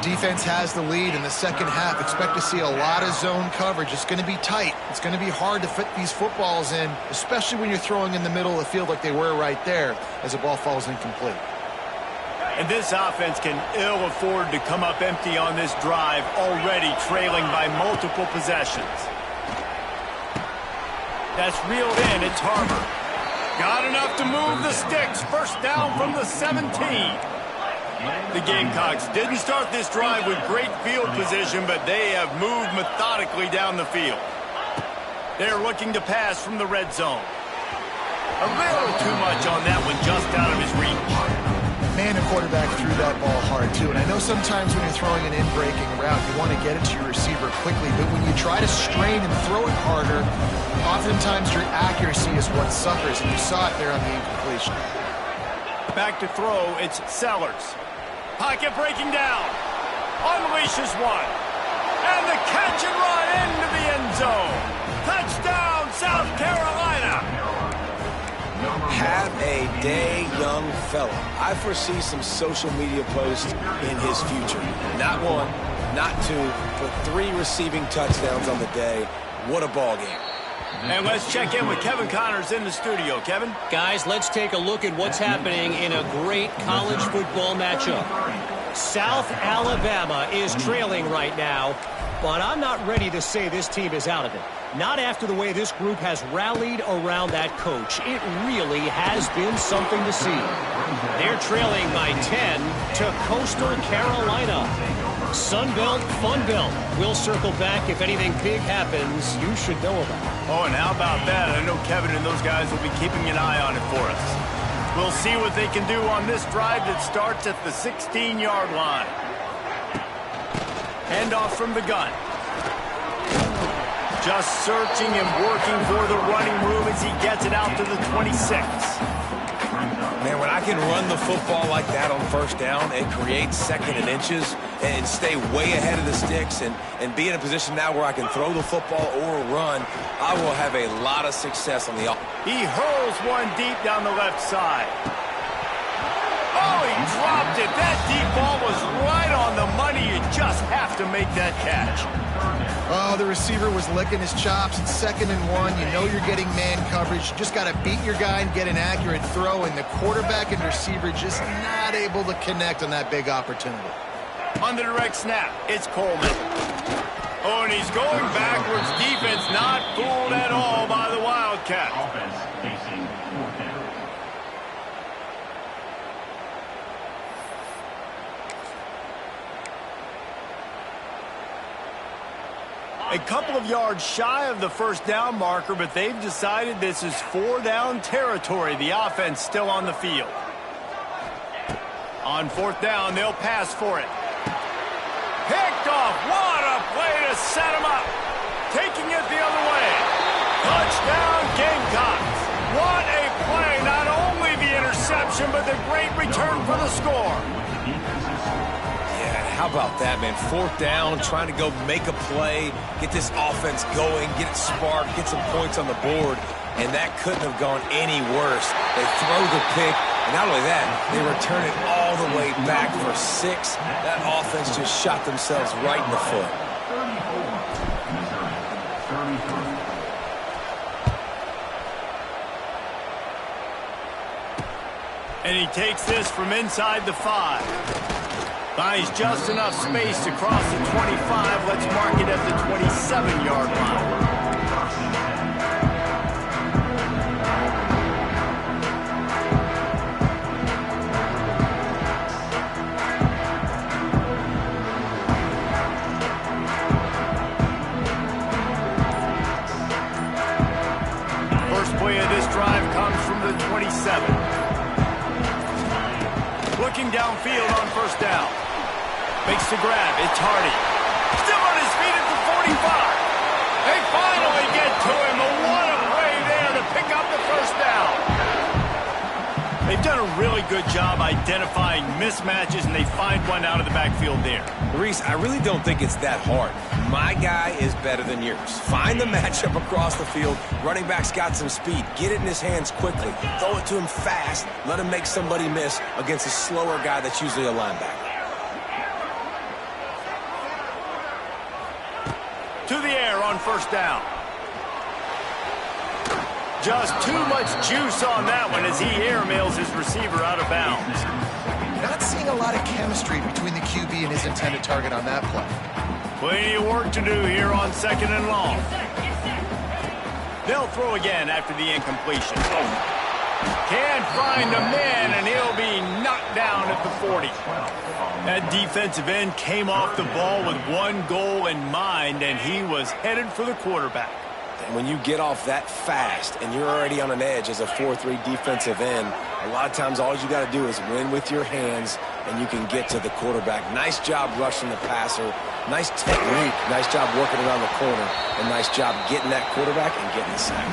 Defense has the lead in the second half. Expect to see a lot of zone coverage. It's going to be tight. It's going to be hard to fit these footballs in, especially when you're throwing in the middle of the field like they were right there as the ball falls incomplete. And this offense can ill afford to come up empty on this drive, already trailing by multiple possessions. That's reeled in. It's Harbor. Got enough to move the sticks. 1st down from the 17. The Gamecocks didn't start this drive with great field position, but they have moved methodically down the field. They're looking to pass from the red zone. A little too much on that one, just out of his reach. Man, the quarterback threw that ball hard, too. And I know sometimes when you're throwing an in-breaking route, you want to get it to your receiver quickly. But when you try to strain and throw it harder, oftentimes your accuracy is what suffers. And you saw it there on the incompletion. Back to throw, it's Sellers. Pocket breaking down. Unleashes one. And the catch and run into the end zone. Touchdown, South Carolina. Have a day, young fella. I foresee some social media posts in his future. Not 1, not 2, but 3 receiving touchdowns on the day. What a ball game. And let's check in with Kevin Connors in the studio. Kevin? Guys, let's take a look at what's happening in a great college football matchup. South Alabama is trailing right now, but I'm not ready to say this team is out of it. Not after the way this group has rallied around that coach. It really has been something to see. They're trailing by 10 to Coastal Carolina. Sunbelt, Funbelt. We'll circle back if anything big happens you should know about. Oh, and how about that? I know Kevin and those guys will be keeping an eye on it for us. We'll see what they can do on this drive that starts at the 16-yard line. Handoff from the gun. Just searching and working for the running room as he gets it out to the 26. Man, when I can run the football like that on 1st down and create 2nd and inches and stay way ahead of the sticks and be in a position now where I can throw the football or run, I will have a lot of success on the offense. He hurls one deep down the left side. Oh, he dropped it. That deep ball was right on the money. You just have to make that catch. Oh, the receiver was licking his chops. It's 2nd and 1. You know you're getting man coverage. You just got to beat your guy and get an accurate throw. And the quarterback and receiver just not able to connect on that big opportunity. On the direct snap, it's Coleman. Oh, and he's going backwards. Defense not fooled at all by the Wildcats. Offense facing 4th down. A couple of yards shy of the 1st down marker, but they've decided this is 4-down territory. The offense still on the field. On 4th down, they'll pass for it. Picked off. What a play to set him up. taking it the other way. Touchdown, Gamecocks. What a play. Not only the interception, but the great return for the score. Yeah, how about that, man? 4th down, trying to go make a play, get this offense going, get it sparked, get some points on the board, and that couldn't have gone any worse. They throw the pick, and not only that, they return it all the way back for 6. That offense just shot themselves right in the foot. And he takes this from inside the 5. Finds just enough space to cross the 25. Let's mark it at the 27-yard line. First play of this drive comes from the 27. Looking downfield on 1st down. Makes the grab. It's Hardy. Still on his feet at the 45. They finally get to him. What a play there to pick up the 1st down. They've done a really good job identifying mismatches, and they find one out of the backfield there. Reese, I really don't think it's that hard. My guy is better than yours. Find the matchup across the field. Running back's got some speed. Get it in his hands quickly. Throw it to him fast. Let him make somebody miss against a slower guy that's usually a linebacker. To the air on 1st down. Just too much juice on that one as he airmails his receiver out of bounds. Not seeing a lot of chemistry between the QB and his intended target on that play. Plenty of work to do here on 2nd and long. They'll throw again after the incompletion. Can't find a man, and he'll be knocked down at the 40. That defensive end came off the ball with one goal in mind, and he was headed for the quarterback. And when you get off that fast and you're already on an edge as a 4-3 defensive end, a lot of times all you got to do is win with your hands, and you can get to the quarterback. Nice job rushing the passer. Nice technique. Nice job working around the corner. And nice job getting that quarterback and getting the sack.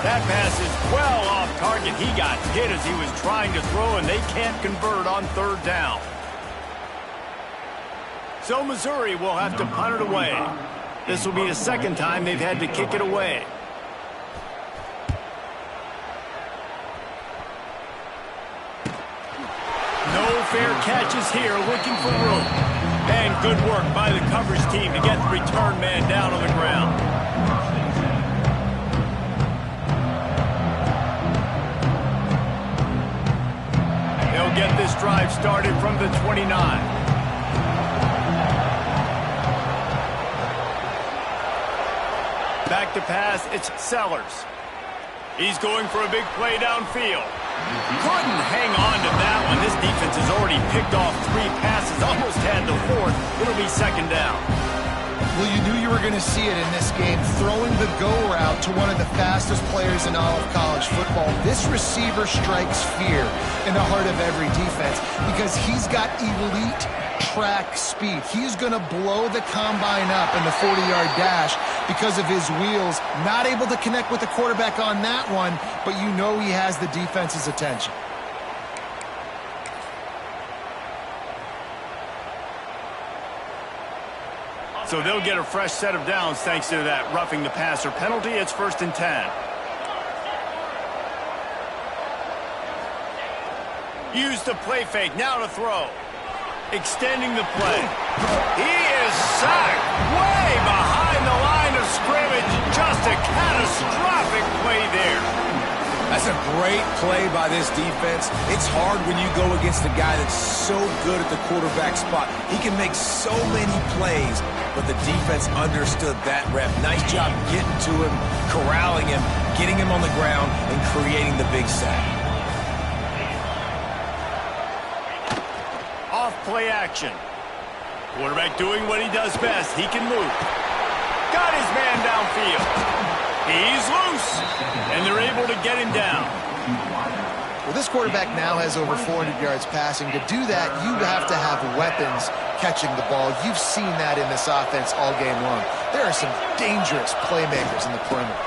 That pass is well off target. He got hit as he was trying to throw, and they can't convert on 3rd down. So Missouri will have to punt it away. This will be the 2nd time they've had to kick it away. No fair catches here, looking for room. And good work by the coverage team to get the return man down on the ground. They'll get this drive started from the 29. Back to pass, it's Sellers. He's going for a big play downfield. Couldn't hang on to that one. This defense has already picked off 3 passes, almost had the 4th. It'll be 2nd down. Well, you knew you were going to see it in this game, throwing the go route to one of the fastest players in all of college football. This receiver strikes fear in the heart of every defense because he's got elite track speed. He's going to blow the combine up in the 40-yard dash because of his wheels. Not able to connect with the quarterback on that one, but you know he has the defense's attention. So they'll get a fresh set of downs thanks to that roughing the passer penalty. It's 1st and 10. Use the play fake, now to throw. Extending the play. He is sacked way behind the line of scrimmage. Just a catastrophic play there. That's a great play by this defense. It's hard when you go against a guy that's so good at the quarterback spot. He can make so many plays, but the defense understood that rep. Nice job getting to him, corralling him, getting him on the ground, and creating the big sack. Off play action. Quarterback doing what he does best. He can move. Got his man downfield. He's loose, and they're able to get him down. Well, this quarterback now has over 400 yards passing. To do that, you have to have weapons catching the ball. You've seen that in this offense all game long. There are some dangerous playmakers in the perimeter.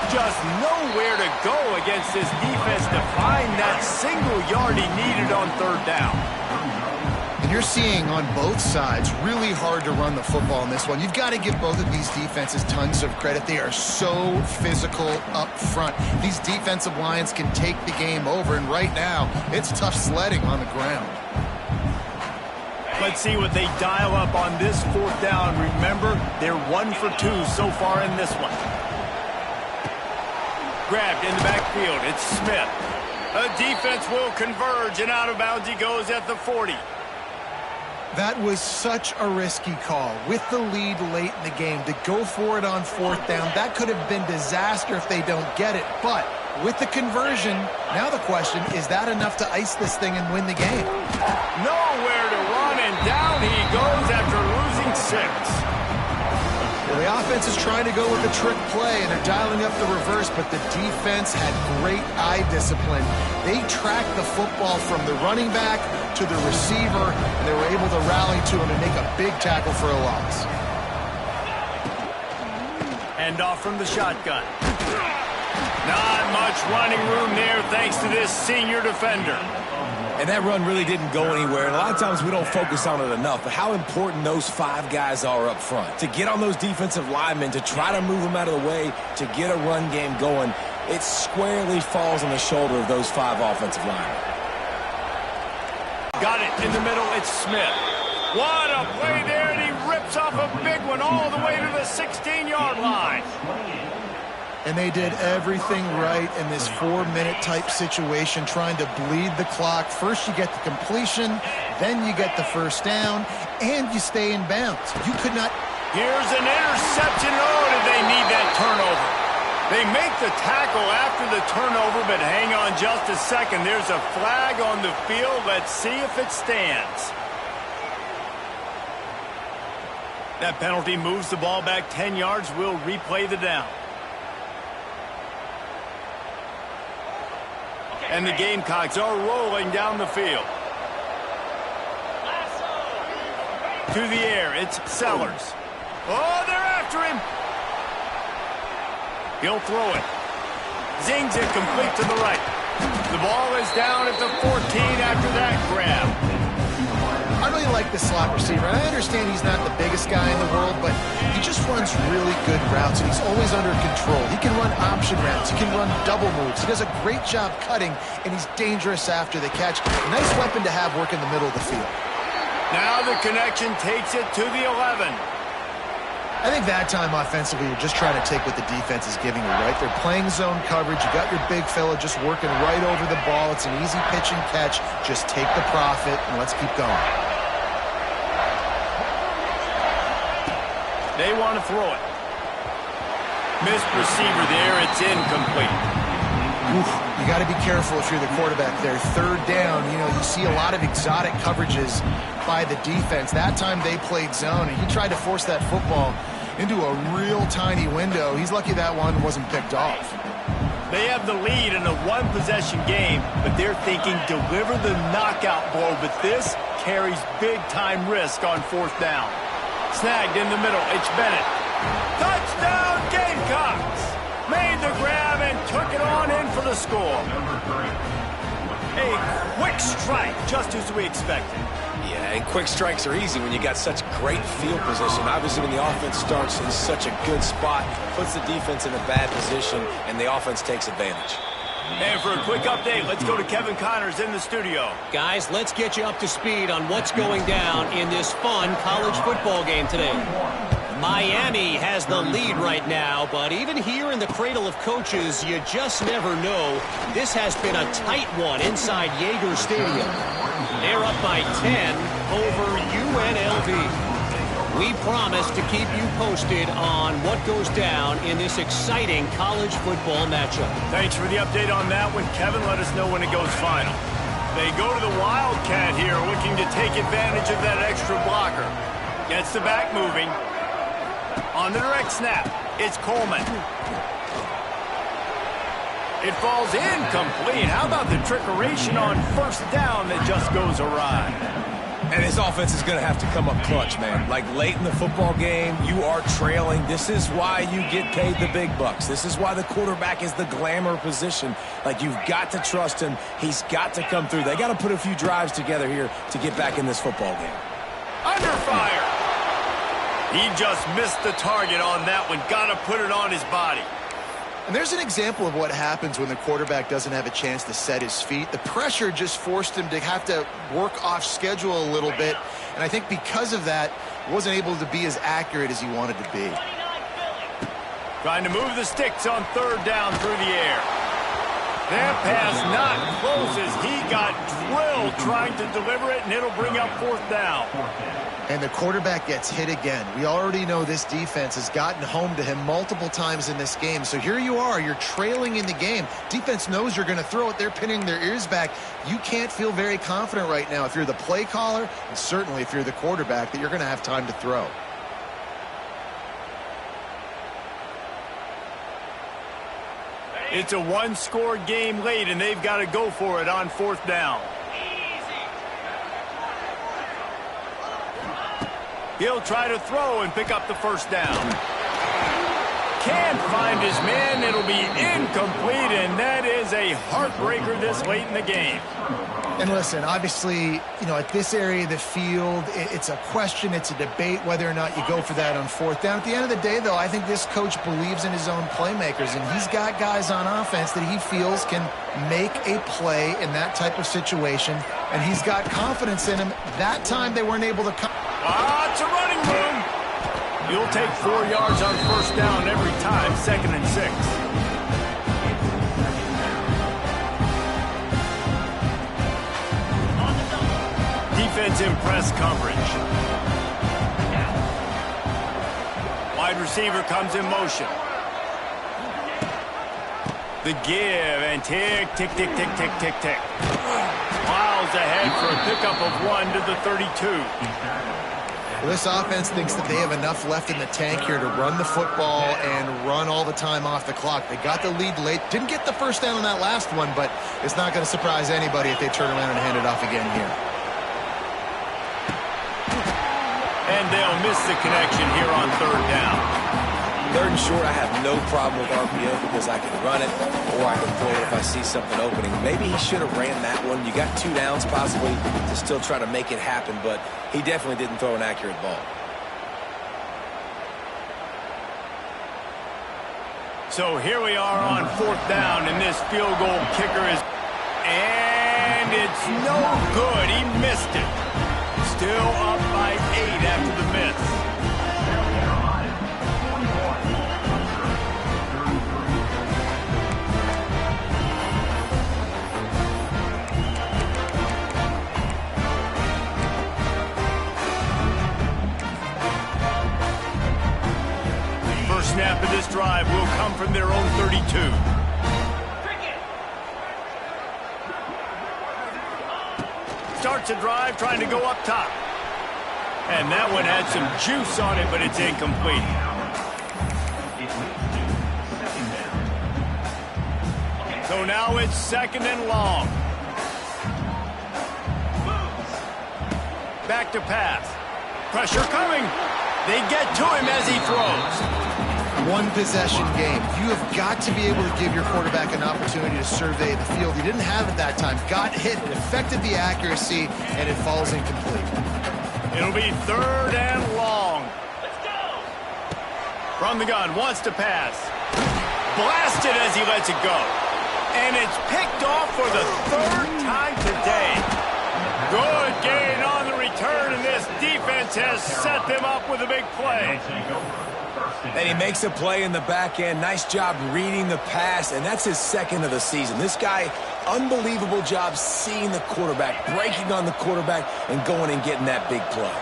Just nowhere to go against this defense to find that single yard he needed on third down. And you're seeing on both sides really hard to run the football in this one. You've got to give both of these defenses tons of credit. They are so physical up front. These defensive lines can take the game over, and right now it's tough sledding on the ground. Let's see what they dial up on this fourth down. Remember, they're 1 for 2 so far in this one. Grabbed in the backfield. It's Smith. A defense will converge, and out of bounds he goes at the 40. That was such a risky call. With the lead late in the game, to go for it on fourth down, that could have been disaster if they don't get it. But with the conversion, now the question, is that enough to ice this thing and win the game? Nowhere to run, and down he goes after losing 6. Well, the offense is trying to go with a trick play, and they're dialing up the reverse, but the defense had great eye discipline. They tracked the football from the running back to the receiver, and they were able to rally to him and make a big tackle for a loss. Hand off from the shotgun. Not much running room there thanks to this senior defender. And that run really didn't go anywhere. And a lot of times we don't focus on it enough, but how important those 5 guys are up front. To get on those defensive linemen, to try to move them out of the way, to get a run game going, it squarely falls on the shoulder of those 5 offensive linemen. Got it in the middle. It's Smith. What a play there, and he rips off a big one all the way to the 16-yard line. And they did everything right in this 4-minute type situation, trying to bleed the clock. First you get the completion, then you get the first down, and you stay in bounds. You could not... Here's an interception. Oh, did they need that turnover? They make the tackle after the turnover, but hang on just a second. There's a flag on the field. Let's see if it stands. That penalty moves the ball back 10 yards. We'll replay the down. And the Gamecocks are rolling down the field. To the air, it's Sellers. Oh, they're after him. He'll throw it. Zings it complete to the right. The ball is down at the 14 after that grab. I really like this slot receiver. And I understand he's not the biggest guy in the world, but he just runs really good routes, and he's always under control. He can run option routes. He can run double moves. He does a great job cutting, and he's dangerous after the catch. A nice weapon to have work in the middle of the field. Now the connection takes it to the 11. I think that time offensively, you're just trying to take what the defense is giving you, right? They're playing zone coverage. You got your big fella just working right over the ball. It's an easy pitch and catch. Just take the profit, and let's keep going. They want to throw it. Missed receiver there. It's incomplete. Oof, you got to be careful if you're the quarterback there. Third down, you see a lot of exotic coverages by the defense. That time they played zone, and he tried to force that football into a real tiny window. He's lucky that one wasn't picked off. They have the lead in a one-possession game, but they're thinking deliver the knockout blow. But this carries big-time risk on fourth down. Snagged in the middle. It's Bennett. Touchdown, Gamecocks! Made the grab and took it on in for the score. A quick strike, just as we expected. Yeah, and quick strikes are easy when you got such great field position. Obviously, when the offense starts in such a good spot, puts the defense in a bad position, and the offense takes advantage. And for a quick update, let's go to Kevin Connors in the studio. Guys, let's get you up to speed on what's going down in this fun college football game today. Miami has the lead right now, but even here in the cradle of coaches, you just never know. This has been a tight one inside Yager Stadium. They're up by 10 over UNLV. We promise to keep you posted on what goes down in this exciting college football matchup. Thanks for the update on that one, Kevin. Let us know when it goes final. They go to the Wildcat here, looking to take advantage of that extra blocker. Gets the back moving. On the direct snap, it's Coleman. It falls incomplete. How about the trickeration on first down that just goes awry? And his offense is going to have to come up clutch, man. Like late in the football game, you are trailing. This is why you get paid the big bucks. This is why the quarterback is the glamour position. Like, you've got to trust him. He's got to come through. They got to put a few drives together here to get back in this football game. Under fire. He just missed the target on that one. Got to put it on his body. And there's an example of what happens when the quarterback doesn't have a chance to set his feet. The pressure just forced him to have to work off schedule a little bit. And I think because of that, wasn't able to be as accurate as he wanted to be. Trying to move the sticks on third down through the air. That pass not close as he got drilled trying to deliver it, and it'll bring up fourth down. And the quarterback gets hit again. We already know this defense has gotten home to him multiple times in this game. So here you are, you're trailing in the game. Defense knows you're going to throw it. They're pinning their ears back. You can't feel very confident right now if you're the play caller, and certainly if you're the quarterback, that you're going to have time to throw. It's a one-score game late, and they've got to go for it on fourth down. He'll try to throw and pick up the first down. Can't find his man. It'll be incomplete, and that is a heartbreaker this late in the game. And listen, obviously, you know, at this area of the field, it's a question, it's a debate whether or not you go for that on fourth down. At the end of the day, though, I think this coach believes in his own playmakers, and he's got guys on offense that he feels can make a play in that type of situation, and he's got confidence in him. That time they weren't able to come. It's a running room. You'll take 4 yards on first down every time, 2nd and 6. Defense in press coverage. Wide receiver comes in motion. The give and tick, tick, tick, tick, tick, tick, tick. Miles ahead for a pickup of 1 to the 32. Well, this offense thinks that they have enough left in the tank here to run the football and run all the time off the clock. They got the lead late. Didn't get the first down on that last one, but it's not going to surprise anybody if they turn around and hand it off again here. And they'll miss the connection here on third down. Third and short, I have no problem with RPO because I can run it or I can throw it if I see something opening. Maybe he should have ran that one. You got 2 downs possibly to still try to make it happen, but he definitely didn't throw an accurate ball. So here we are on fourth down, and this field goal kicker is... And it's no good. He missed it. Still up by 8 after the miss. Snap of this drive will come from their own 32. Starts a drive trying to go up top. And that one had some juice on it, but it's incomplete. So now it's 2nd and long. Back to pass. Pressure coming. They get to him as he throws. One possession game. You have got to be able to give your quarterback an opportunity to survey the field. He didn't have it that time. Got hit, it affected the accuracy, and it falls incomplete. It'll be 3rd and long. Let's go. From the gun, wants to pass. Blasted as he lets it go. And it's picked off for the 3rd time today. Good gain on the return, and this defense has set them up with a big play. And he makes a play in the back end. Nice job reading the pass, and that's his 2nd of the season. This guy, unbelievable job seeing the quarterback, breaking on the quarterback, and going and getting that big play.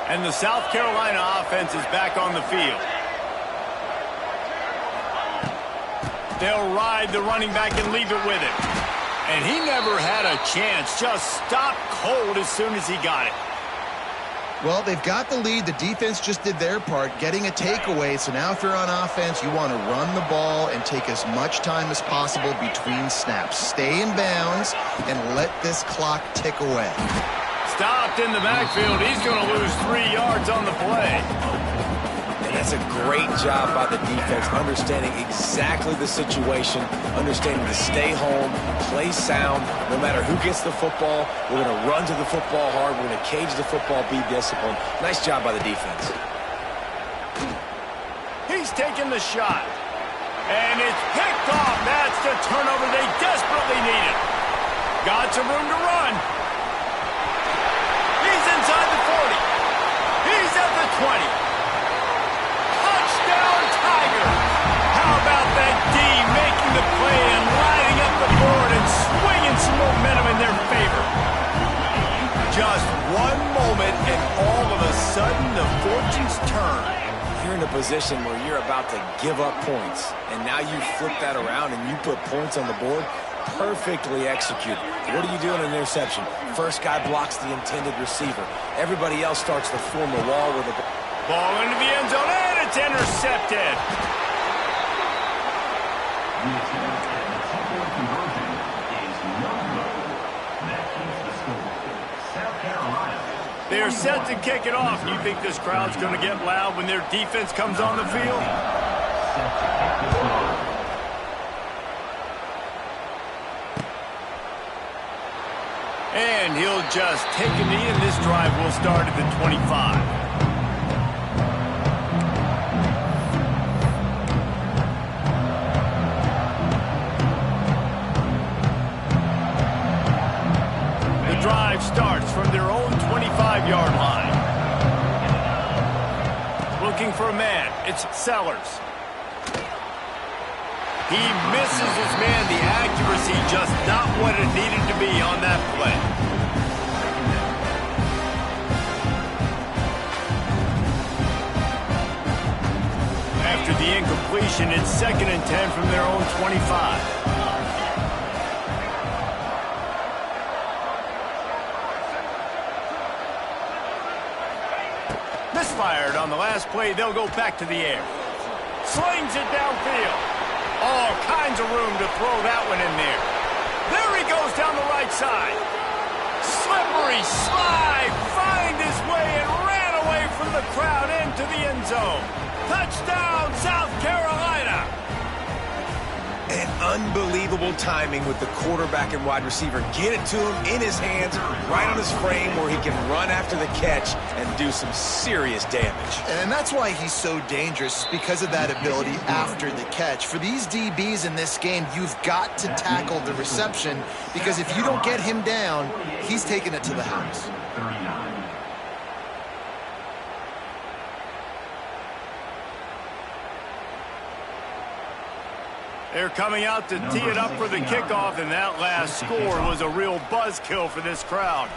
And the South Carolina offense is back on the field. They'll ride the running back and leave it with him. And he never had a chance. Just stopped cold as soon as he got it. Well, they've got the lead. The defense just did their part, getting a takeaway. So now if you're on offense, you want to run the ball and take as much time as possible between snaps. Stay in bounds and let this clock tick away. stopped in the backfield. He's going to lose 3 yards on the play. And that's a great job by the defense, understanding exactly the situation, understanding to stay home, play sound. No matter who gets the football, we're going to run to the football hard. We're going to cage the football, be disciplined. Nice job by the defense. He's taking the shot. And it's picked off. That's the turnover they desperately needed. Got some room to run. He's inside the 40. He's at the 20. Touchdown, Tigers. How about that D making the play and lighting up the board and swinging some momentum in their favor? Just one moment and all of a sudden the fortunes turn. You're in a position where you're about to give up points, and now you flip that around and you put points on the board. Perfectly executed. What do you do in an interception? First guy blocks the intended receiver. Everybody else starts to form a wall with a ball into the end zone, and it's intercepted. The attempt at the two-point conversion is no good. That keeps the score. South Carolina. They're set to kick it off. You think this crowd's going to get loud when their defense comes on the field? Set to kick this one off. And he'll just take a knee, and this drive will start at the 25. The drive starts from their own 25-yard line. Looking for a man. It's Sellers. He misses his man. The accuracy just not what it needed to be on that play. After the incompletion, it's 2nd and 10 from their own 25. Misfired on the last play. They'll go back to the air. Slings it downfield. All kinds of room to throw that one in there. There he goes down the right side. Slippery slide. Find his way and ran away from the crowd into the end zone. Touchdown, South Carolina. And unbelievable timing with the quarterback and wide receiver. Get it to him in his hands, right on his frame where he can run after the catch and do some serious damage. And that's why he's so dangerous, because of that ability after the catch. For these DBs in this game, you've got to tackle the reception, because if you don't get him down, he's taking it to the house. 39. They're coming out to tee it up for the kickoff, and that last score was a real buzzkill for this crowd.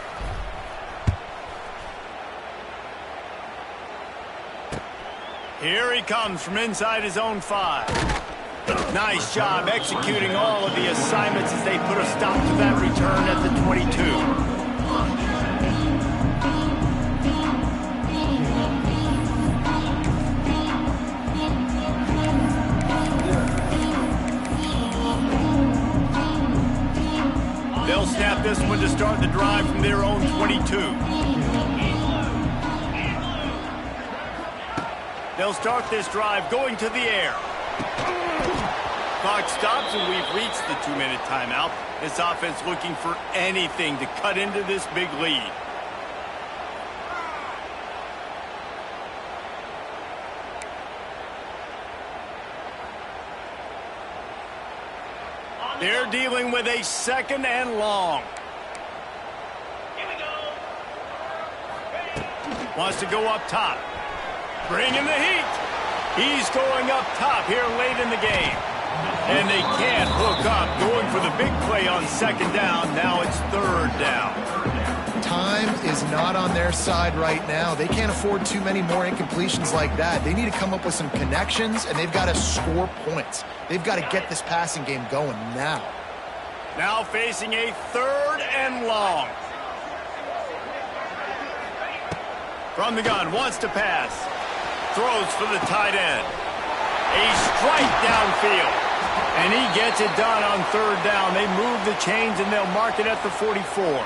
Here he comes from inside his own 5. Nice job executing all of the assignments as they put a stop to that return at the 22. They'll snap this one to start the drive from their own 22. They'll start this drive going to the air. Clock stops, and we've reached the 2-minute timeout. This offense looking for anything to cut into this big lead. They're dealing with a 2nd and long. Here we go. Wants to go up top. Bring in the heat. He's going up top here late in the game. And they can't hook up. Going for the big play on 2nd down. Now it's 3rd down. Time is not on their side right now. They can't afford too many more incompletions like that. They need to come up with some connections, and they've got to score points. They've got to get this passing game going now. Now facing a 3rd and long. From the gun, wants to pass. Throws for the tight end. A strike downfield. And he gets it done on 3rd down. They move the chains, and they'll mark it at the 44.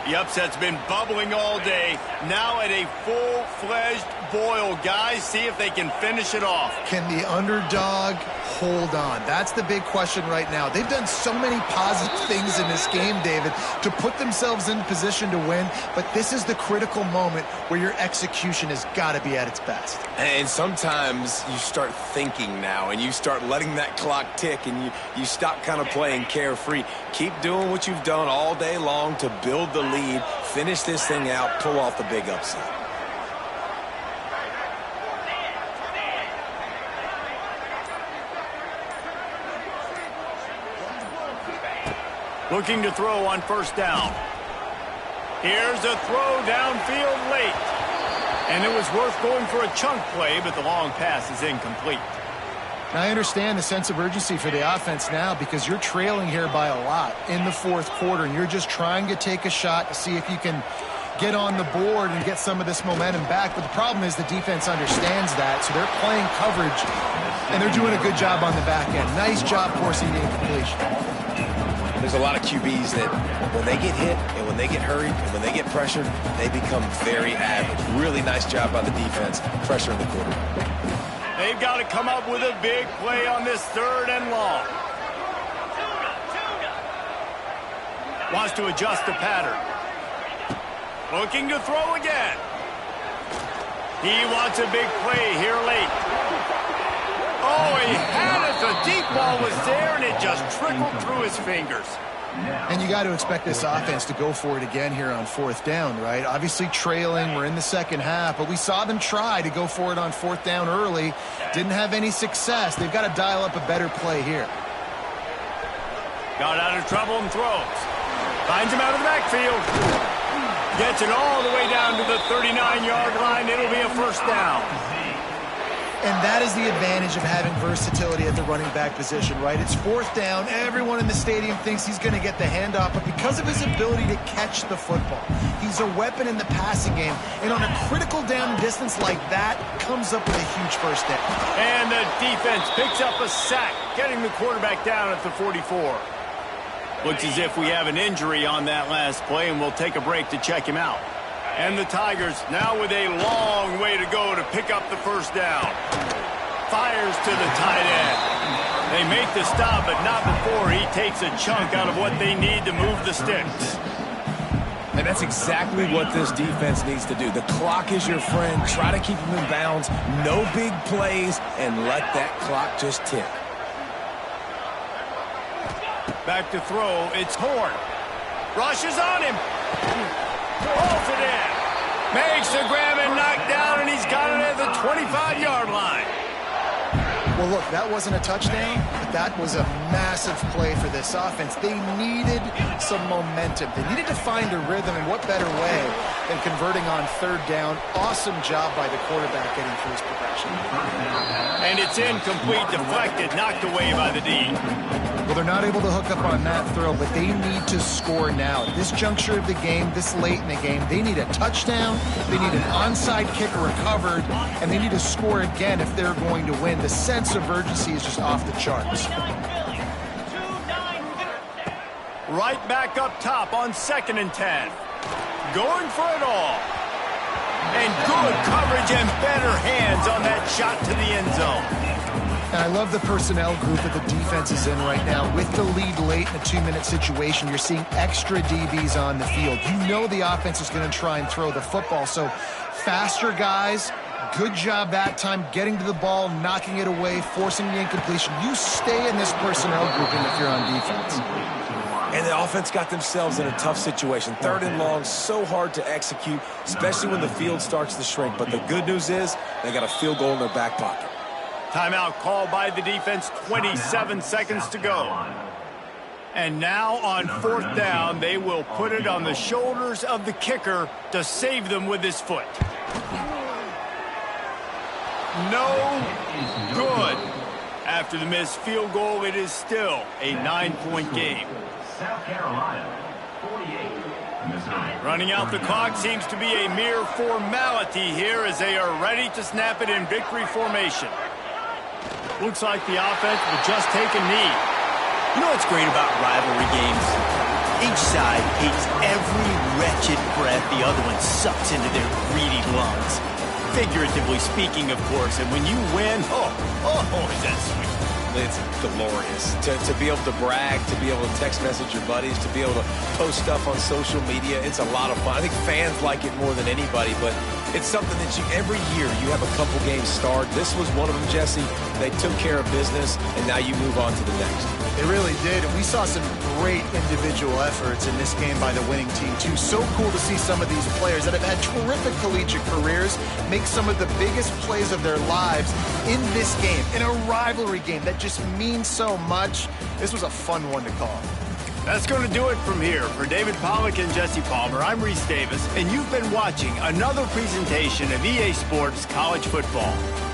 The upset's been bubbling all day. Now at a full-fledged boil. Guys, see if they can finish it off. Can the underdog hold on? That's the big question right now. They've done so many positive things in this game, David, to put themselves in position to win, but this is the critical moment where your execution has got to be at its best. And sometimes you start thinking now, and you start letting that clock tick, and you stop kind of playing carefree. Keep doing what you've done all day long to build the lead, finish this thing out, pull off the big upset. Looking to throw on first down. Here's a throw downfield late. And it was worth going for a chunk play, but the long pass is incomplete. Now, I understand the sense of urgency for the offense now because you're trailing here by a lot in the fourth quarter, and you're just trying to take a shot to see if you can get on the board and get some of this momentum back. But the problem is the defense understands that, so they're playing coverage, and they're doing a good job on the back end. Nice job forcing the incompletion. There's a lot of QBs that when they get hit and when they get hurried and when they get pressured, they become very average. Really nice job by the defense, pressuring the quarterback. They've got to come up with a big play on this 3rd and long. Wants to adjust the pattern. Looking to throw again. He wants a big play here late. Oh, he had it. The deep ball was there, and it just trickled through his fingers. And you got to expect this offense to go for it again here on 4th down, right? Obviously trailing, we're in the second half, but we saw them try to go for it on 4th down early. Didn't have any success. They've got to dial up a better play here. Got out of trouble and throws. Finds him out of the backfield. Gets it all the way down to the 39-yard line. It'll be a first down. And that is the advantage of having versatility at the running back position, right? It's 4th down. Everyone in the stadium thinks he's going to get the handoff, but because of his ability to catch the football, he's a weapon in the passing game. And on a critical down distance like that, comes up with a huge first down. And the defense picks up a sack, getting the quarterback down at the 44. Looks as if we have an injury on that last play, and we'll take a break to check him out. And the Tigers now with a long way to go to pick up the first down. Fires to the tight end. They make the stop, but not before he takes a chunk out of what they need to move the sticks. And that's exactly what this defense needs to do. The clock is your friend. Try to keep them in bounds. No big plays, and let that clock just tick. Back to throw. It's Horn. Rushes on him. Holds it in. Makes the grab and knock down, and he's got it at the 25-yard line. Well, look, that wasn't a touchdown, but that was a massive play for this offense. They needed some momentum. They needed to find a rhythm, and what better way than converting on 3rd down. Awesome job by the quarterback getting through his progression. And it's incomplete, deflected, knocked away by the D. Well, they're not able to hook up on that throw, but they need to score now. At this juncture of the game, this late in the game, they need a touchdown, they need an onside kick recovered, and they need to score again if they're going to win. The sense of urgency is just off the charts. Right back up top on 2nd and 10. Going for it all. And good coverage and better hands on that shot to the end zone. And I love the personnel group that the defense is in right now. With the lead late in a 2-minute situation, you're seeing extra DBs on the field. You know the offense is going to try and throw the football. So faster guys, good job that time getting to the ball, knocking it away, forcing the incompletion. You stay in this personnel grouping if you're on defense. And the offense got themselves in a tough situation. 3rd and long, so hard to execute, especially when the field starts to shrink. But the good news is they got a field goal in their back pocket. Timeout called by the defense, 27 seconds to go. And now on 4th down, they will put it on the shoulders of the kicker to save them with his foot. No good. After the missed field goal, it is still a 9-point game. South Carolina, 48, Missouri. Running out the clock seems to be a mere formality here as they are ready to snap it in victory formation. Looks like the offense will just take a knee. You know what's great about rivalry games? Each side hates every wretched breath the other one sucks into their greedy lungs. Figuratively speaking, of course, and when you win, is that sweet. It's glorious to be able to brag, to be able to text message your buddies, to be able to post stuff on social media. It's a lot of fun. I think fans like it more than anybody, but it's something that every year you have a couple games start. This was one of them, Jesse. They took care of business, and now you move on to the next. They really did, and we saw some great individual efforts in this game by the winning team, too. So cool to see some of these players that have had terrific collegiate careers make some of the biggest plays of their lives in this game, in a rivalry game that just means so much. This was a fun one to call. That's going to do it from here. For David Pollack and Jesse Palmer, I'm Reese Davis, and you've been watching another presentation of EA Sports College Football.